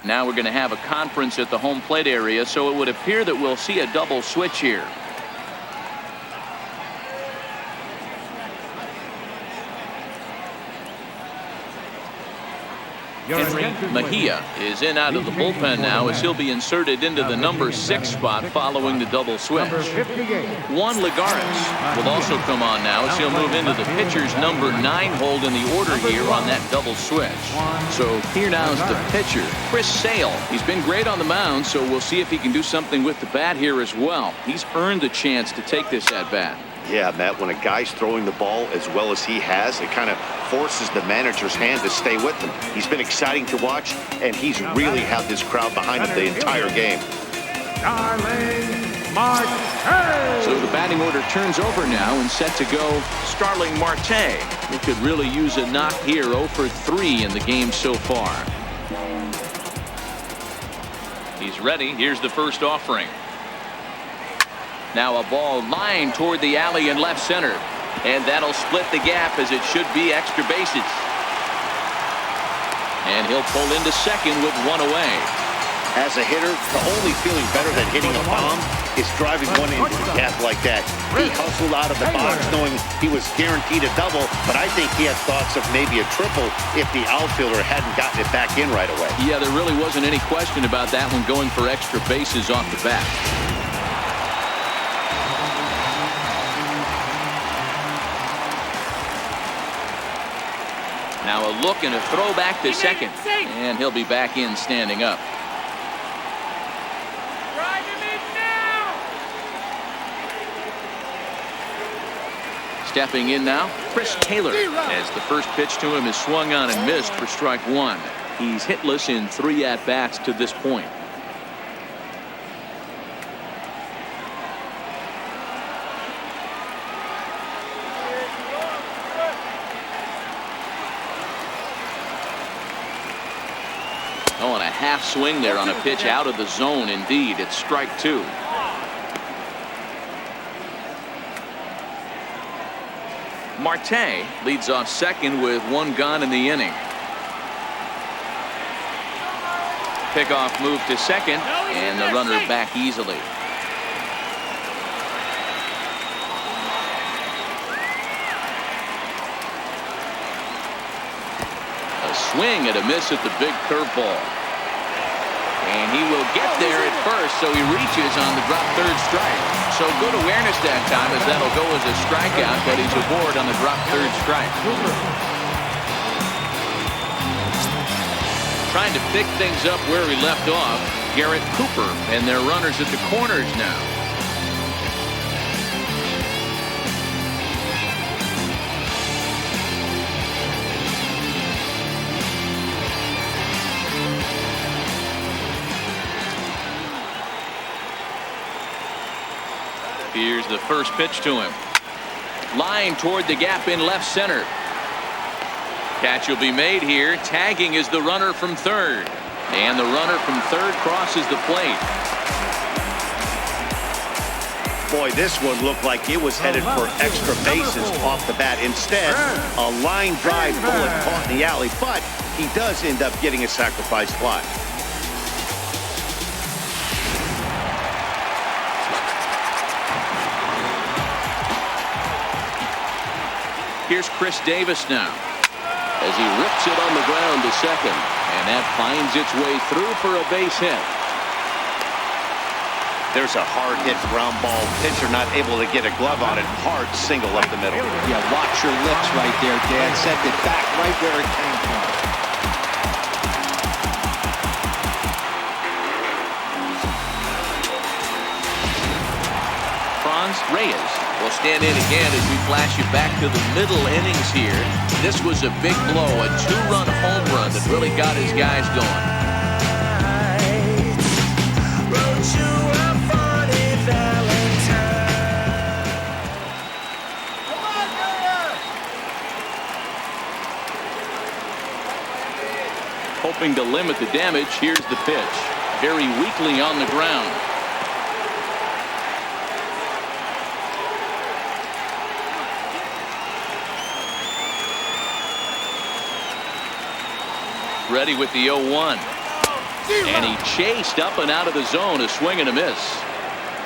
Now we're going to have a conference at the home plate area, so it would appear that we'll see a double switch here. Henry Mejia is in out of the bullpen now as he'll be inserted into the number 6 spot following the double switch. Juan Lagares will also come on now as he'll move into the pitcher's number 9 hold in the order here on that double switch. So here now is the pitcher, Chris Sale. He's been great on the mound, so we'll see if he can do something with the bat here as well. He's earned the chance to take this at bat. Yeah, Matt, when a guy's throwing the ball as well as he has, it kind of forces the manager's hand to stay with him. He's been exciting to watch, and he's really had this crowd behind him the entire game. So the batting order turns over now and set to go Starling Marte. He could really use a knock here. 0 for 3 in the game so far. He's ready. Here's the first offering. Now a ball lined toward the alley in left center, and that'll split the gap as it should be extra bases. And he'll pull into second with 1 away. As a hitter, the only feeling better than hitting a bomb is driving one into the gap like that. He hustled out of the box knowing he was guaranteed a double, but I think he had thoughts of maybe a triple if the outfielder hadn't gotten it back in right away. Yeah, there really wasn't any question about that one, going for extra bases off the bat. Now a look and a throw back to second, and he'll be back in standing up. Drive him in now. Stepping in now, Chris Taylor, as the first pitch to him is swung on and missed for strike 1. He's hitless in 3 at-bats to this point. Oh, and a half swing there on a pitch out of the zone. Indeed, it's strike 2. Marte leads off second with 1 gone in the inning. Pickoff move to second, and the runner back easily. Swing and a miss at the big curveball. And he will get there at first, so he reaches on the drop third strike. So good awareness that time, as that'll go as a strikeout, but he's aboard on the drop third strike. Trying to pick things up where he left off, Garrett Cooper, and their runners at the corners now. Here's the first pitch to him. Line toward the gap in left center. Catch will be made here. Tagging is the runner from third. And the runner from third crosses the plate. Boy, this one looked like it was headed for extra bases off the bat. Instead, a line drive bullet caught in the alley, but he does end up getting a sacrifice fly. Here's Chris Davis now as he rips it on the ground to second, and that finds its way through for a base hit. There's a hard hit ground ball. Pitcher not able to get a glove on it. Hard single up the middle. Yeah, watch your lips right there, Dan. Sent it back right where it came from. Reyes will stand in again as we flash you back to the middle innings here. This was a big blow, a two-run home run that really got his guys going. Hoping to limit the damage, here's the pitch. Very weakly on the ground. Ready with the 0-1. And he chased up and out of the zone, a swing and a miss.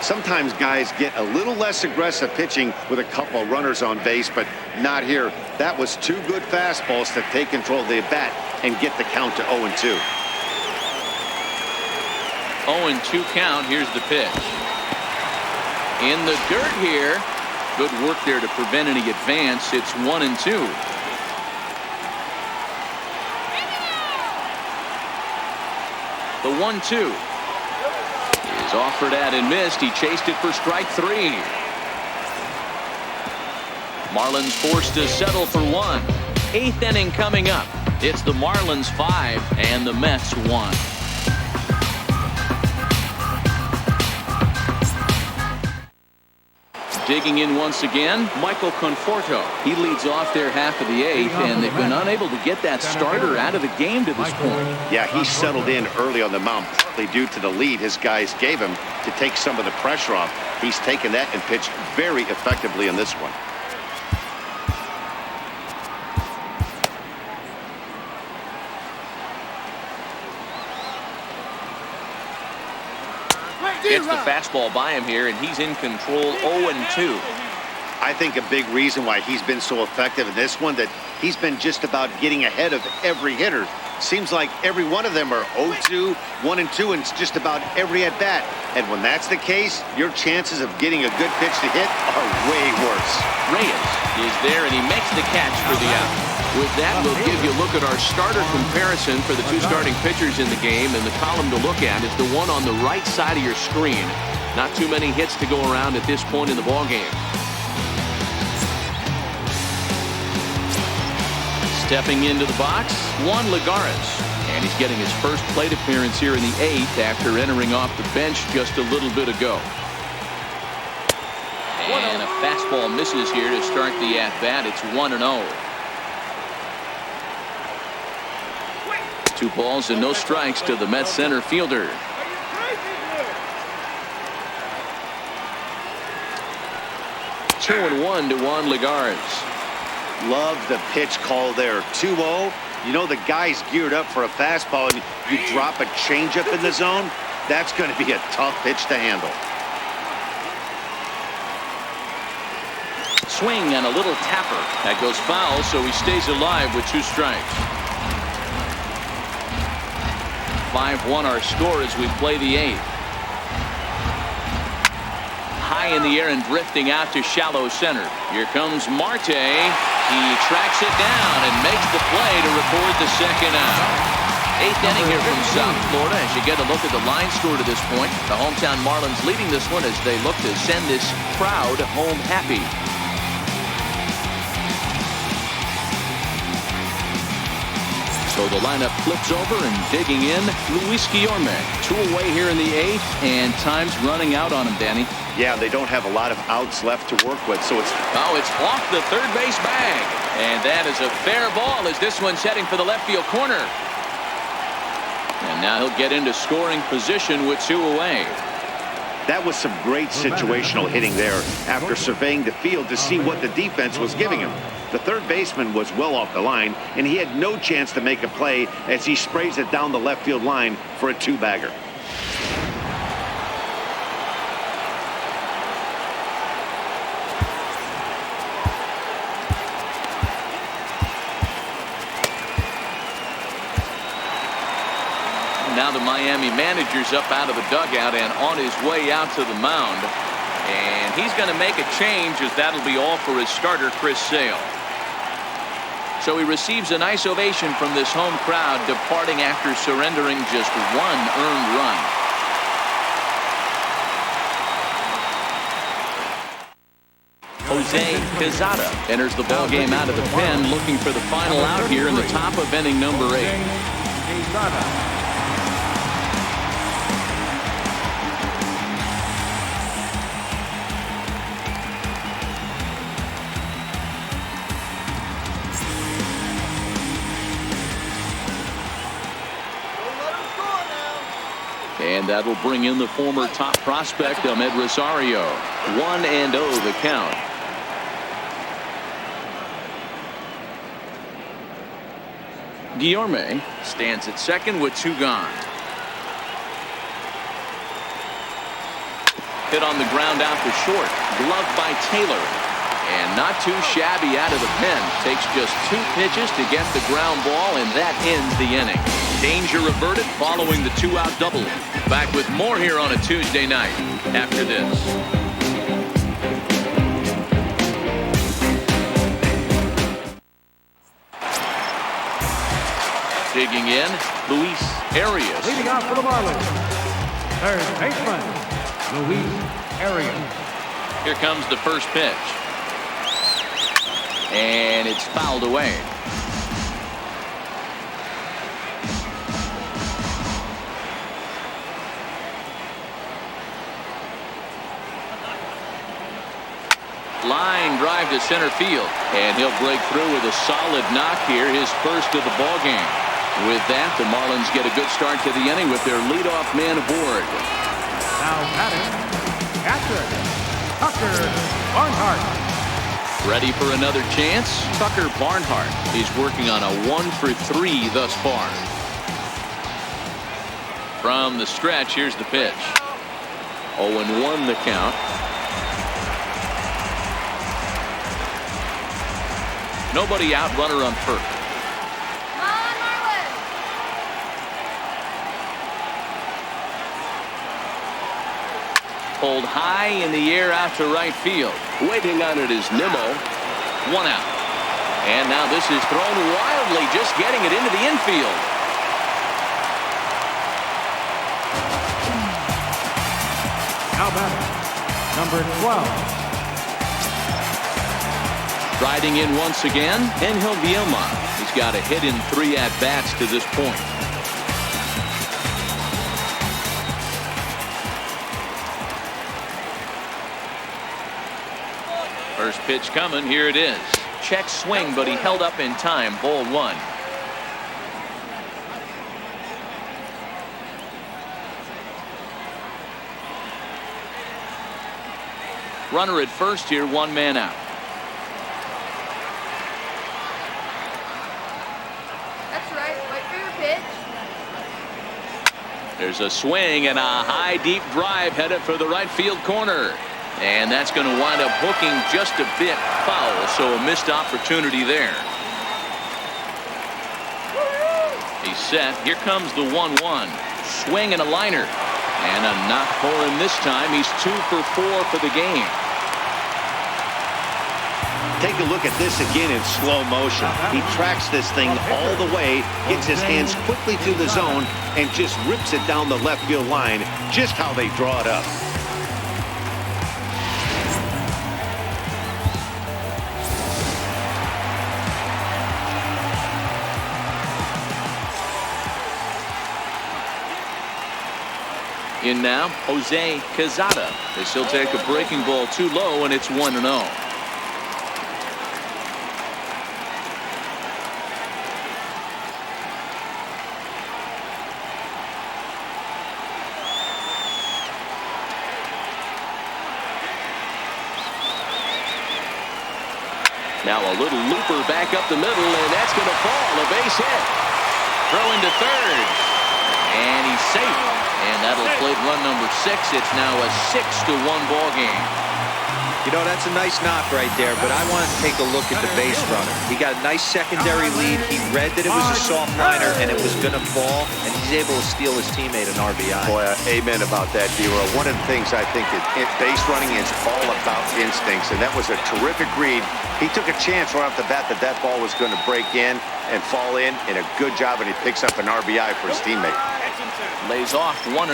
Sometimes guys get a little less aggressive pitching with a couple of runners on base, but not here. That was two good fastballs to take control of the bat and get the count to 0-2. 0-2 count. Here's the pitch. In the dirt here. Good work there to prevent any advance. It's 1-2. The 1-2 is offered at and missed. He chased it for strike three. Marlins forced to settle for one. 8th inning coming up. It's the Marlins 5 and the Mets 1. Digging in once again, Michael Conforto. He leads off their half of the 8th, and they've been unable to get that starter out of the game to this point. Yeah, he settled in early on the mound, partly due to the lead his guys gave him to take some of the pressure off. He's taken that and pitched very effectively in this one. Gets the fastball by him here, and he's in control. 0-2. I think a big reason why he's been so effective in this one, that he's been just about getting ahead of every hitter. Seems like every one of them are 0-2, 1-2, and it's just about every at-bat. And when that's the case, your chances of getting a good pitch to hit are way worse. Reyes is there, and he makes the catch for the out. With that, we'll give you a look at our starter comparison for the two starting pitchers in the game, and the column to look at is the one on the right side of your screen. Not too many hits to go around at this point in the ballgame. Stepping into the box, Juan Lagares, and he's getting his first plate appearance here in the 8th after entering off the bench just a little bit ago. And a fastball misses here to start the at-bat. It's 1-0. 2 balls and no strikes to the Mets center fielder. Two and 1 to Juan Lagares. Love the pitch call there. 2-0. You know the guy's geared up for a fastball, and you drop a changeup in the zone. That's going to be a tough pitch to handle. Swing and a little tapper. That goes foul, so he stays alive with 2 strikes. 5-1 our score as we play the 8th. High in the air and drifting out to shallow center. Here comes Marte. He tracks it down and makes the play to record the second out. 8th inning here from South Florida as you get a look at the line score to this point. The hometown Marlins leading this one as they look to send this crowd home happy. So the lineup flips over, and digging in, Luis Guillorme. 2 away here in the 8th, and time's running out on him, Danny. Yeah, they don't have a lot of outs left to work with, so it's off the third base bag. And that is a fair ball as this one's heading for the left field corner. And now he'll get into scoring position with 2 away. That was some great situational hitting there after surveying the field to see what the defense was giving him. The third baseman was well off the line, and he had no chance to make a play as he sprays it down the left field line for a 2-bagger. Now the Miami manager's up out of the dugout and on his way out to the mound. And he's going to make a change, as that'll be all for his starter, Chris Sale. So he receives a nice ovation from this home crowd, departing after surrendering just 1 earned run. Jose Quezada enters the ball game out of the pen, looking for the final out here in the top of inning number 8. And that'll bring in the former top prospect, Ahmed Rosario. 1-0 the count. Guillorme stands at second with 2 gone. Hit on the ground out to short. Gloved by Taylor. And not too shabby out of the pen. Takes just 2 pitches to get the ground ball, and that ends the inning. Danger averted following the 2-out double. Back with more here on a Tuesday night after this. Digging in, Luis Arias. Leading off for the Marlins, third baseman, Luis Arias. Here comes the first pitch. And it's fouled away. Line drive to center field, and he'll break through with a solid knock here, his first of the ball game. With that, the Marlins get a good start to the inning with their leadoff man aboard. Now batting, catcher, Tucker Barnhart. Ready for another chance? Tucker Barnhart. He's working on a 1-for-3 thus far. From the stretch, here's the pitch. 0-1 the count. Nobody out, runner on first. Pulled high in the air out to right field. Waiting on it is Nimmo. 1 out. And now this is thrown wildly, just getting it into the infield. Now batting, number 12. Riding in once again, Angel Vilma. He's got a hit in 3 at-bats to this point. First pitch coming. Here it is. Check swing, but he held up in time. Ball 1. Runner at first here, 1 man out. There's a swing and a high deep drive headed for the right field corner. And that's going to wind up hooking just a bit foul, so a missed opportunity there. He's set. Here comes the 1-1. Swing and a liner. And a knock for him this time. He's 2 for 4 for the game. Take a look at this again in slow motion. He tracks this thing all the way, gets his hands quickly through the zone, and just rips it down the left field line, just how they draw it up. In now, Jose Quezada. As he'll take a breaking ball too low, and it's 1-0. Now a little looper back up the middle, and that's going to fall. A base hit. Throw into third. And he's safe. And that'll play run number 6. It's now a 6-1 ball game. You know, that's a nice knock right there, but I wanted to take a look at the base runner. He got a nice secondary lead. He read that it was a soft liner and it was going to fall, and he's able to steal his teammate an RBI. Boy, amen about that, D-Roy. One of the things I think that base running is all about instincts, and that was a terrific read. He took a chance right off the bat that that ball was going to break in and fall in, and a good job, and he picks up an RBI for his teammate. Lays off 1-0.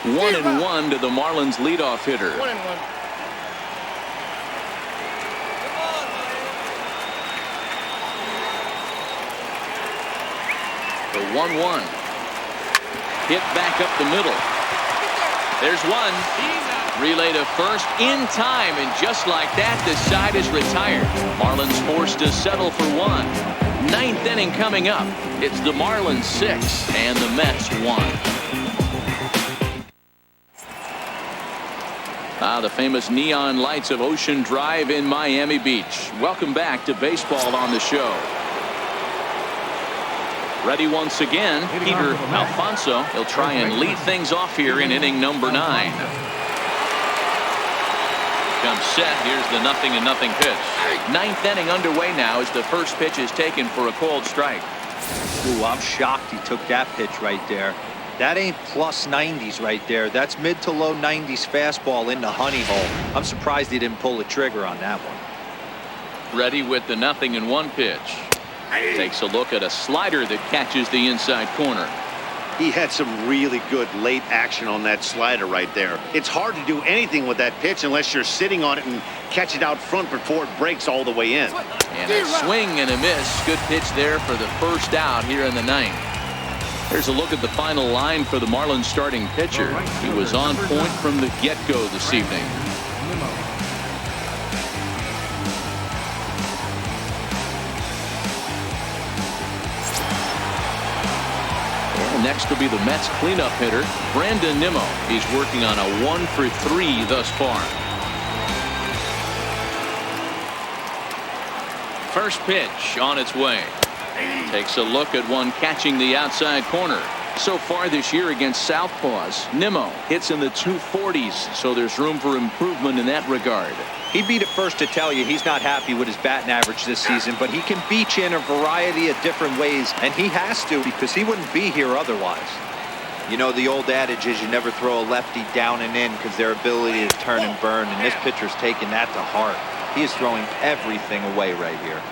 1-1 to the Marlins leadoff hitter. 1-1. The 1-1. Hit back up the middle. There's one. Relay to first in time, and just like that, the side is retired. Marlins forced to settle for 1. 9th inning coming up. It's the Marlins 6 and the Mets 1. The famous neon lights of Ocean Drive in Miami Beach. Welcome back to baseball on the show. Ready once again, Peter Alfonso. He'll try and lead things off here in inning number 9. Comes set. Here's the 0-0 pitch. 9th inning underway now as the first pitch is taken for a called strike. Ooh, I'm shocked he took that pitch right there. That ain't plus 90s right there. That's mid to low 90s fastball in the honey hole. I'm surprised he didn't pull the trigger on that one. Ready with the 0-1 pitch. Takes a look at a slider that catches the inside corner. He had some really good late action on that slider right there. It's hard to do anything with that pitch unless you're sitting on it and catch it out front before it breaks all the way in. And a swing and a miss. Good pitch there for the first out here in the 9th. Here's a look at the final line for the Marlins starting pitcher. He was on point from the get-go this evening. And next will be the Mets cleanup hitter, Brandon Nimmo. He's working on a 1-for-3 thus far. First pitch on its way. Takes a look at one catching the outside corner. So far this year against Southpaws, Nimmo hits in the 240s, so there's room for improvement in that regard. He'd be the first to tell you he's not happy with his batting average this season, but he can beat you in a variety of different ways, and he has to because he wouldn't be here otherwise. You know, the old adage is you never throw a lefty down and in because their ability to turn and burn, and this pitcher's taking that to heart. He is throwing everything away right here.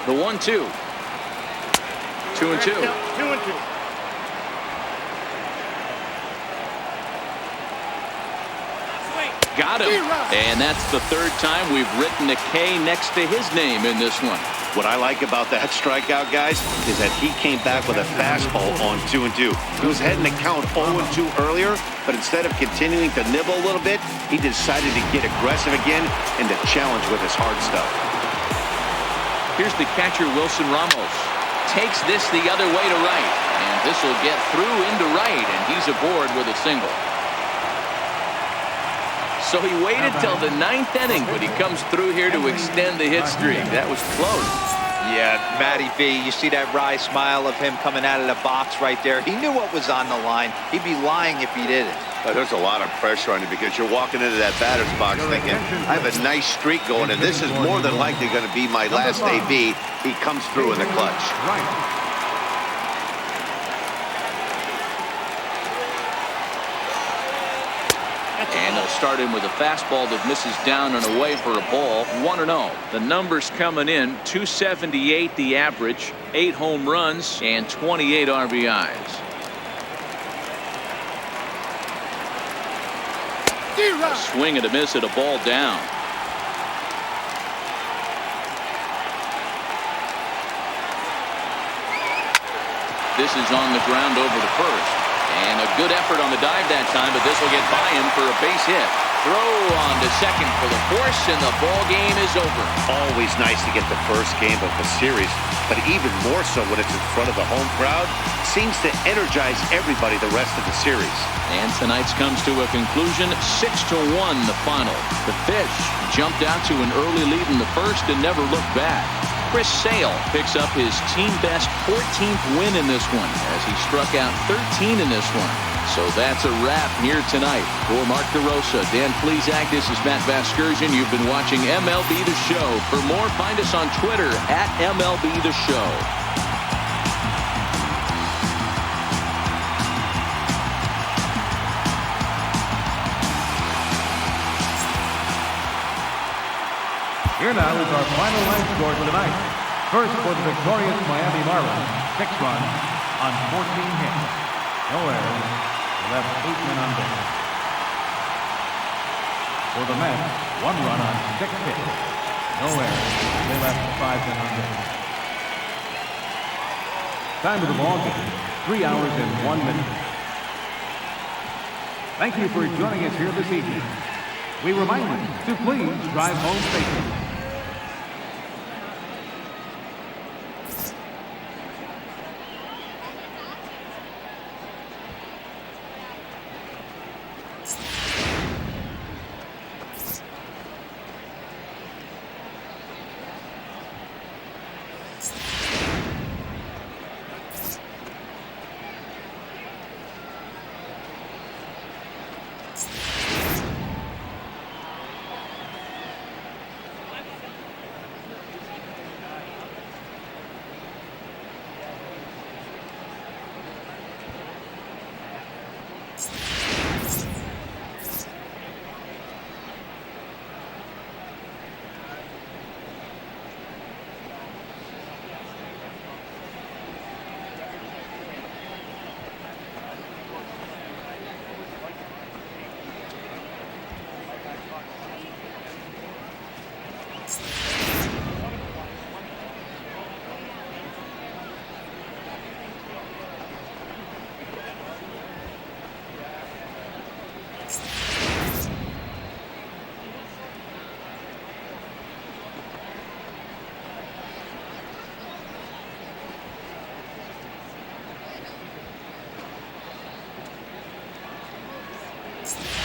The 1-2. 2-2. 2-2. Got him. And that's the third time we've written a K next to his name in this one. What I like about that strikeout, guys, is that he came back with a fastball on 2-2. He was heading to count 0-2 earlier, but instead of continuing to nibble a little bit, he decided to get aggressive again and to challenge with his hard stuff. Here's the catcher, Wilson Ramos. Takes this the other way to right. And this will get through into right, and he's aboard with a single. So he waited till the 9th inning, but he comes through here to extend the hit streak. That was close. Yeah, Matty V, you see that wry smile of him coming out of the box right there. He knew what was on the line. He'd be lying if he didn't. There's a lot of pressure on you because you're walking into that batter's box thinking, I have a nice streak going, and this is more than likely going to be my last AB. He comes through in the clutch. And they'll start in with a fastball that misses down and away for a ball. 1-0. The numbers coming in: 278 the average, 8 home runs, and 28 RBIs. A swing and a miss at a ball down. This is on the ground over to first. And a good effort on the dive that time, but this will get by him for a base hit. Throw on to second for the force, and the ball game is over. Always nice to get the first game of the series, but even more so when it's in front of the home crowd. Seems to energize everybody the rest of the series. And tonight's comes to a conclusion, 6-1 the final. The Fish jumped out to an early lead in the first and never looked back. Chris Sale picks up his team-best 14th win in this one as he struck out 13 in this one. So that's a wrap here tonight. For Mark DeRosa, Dan Plesac, this is Matt Vasgersian. You've been watching MLB The Show. For more, find us on Twitter at MLB The Show. Here now is our final line score for tonight. First for the victorious Miami Marlins, 6 runs on 14 hits. No errors, left 8 men on base. For the Mets, 1 run on 6 hits. No errors, they left 5 men on base. Time of the ball game, 3 hours and 1 minute. Thank you for joining us here this evening. We remind you to please drive home safely. Next.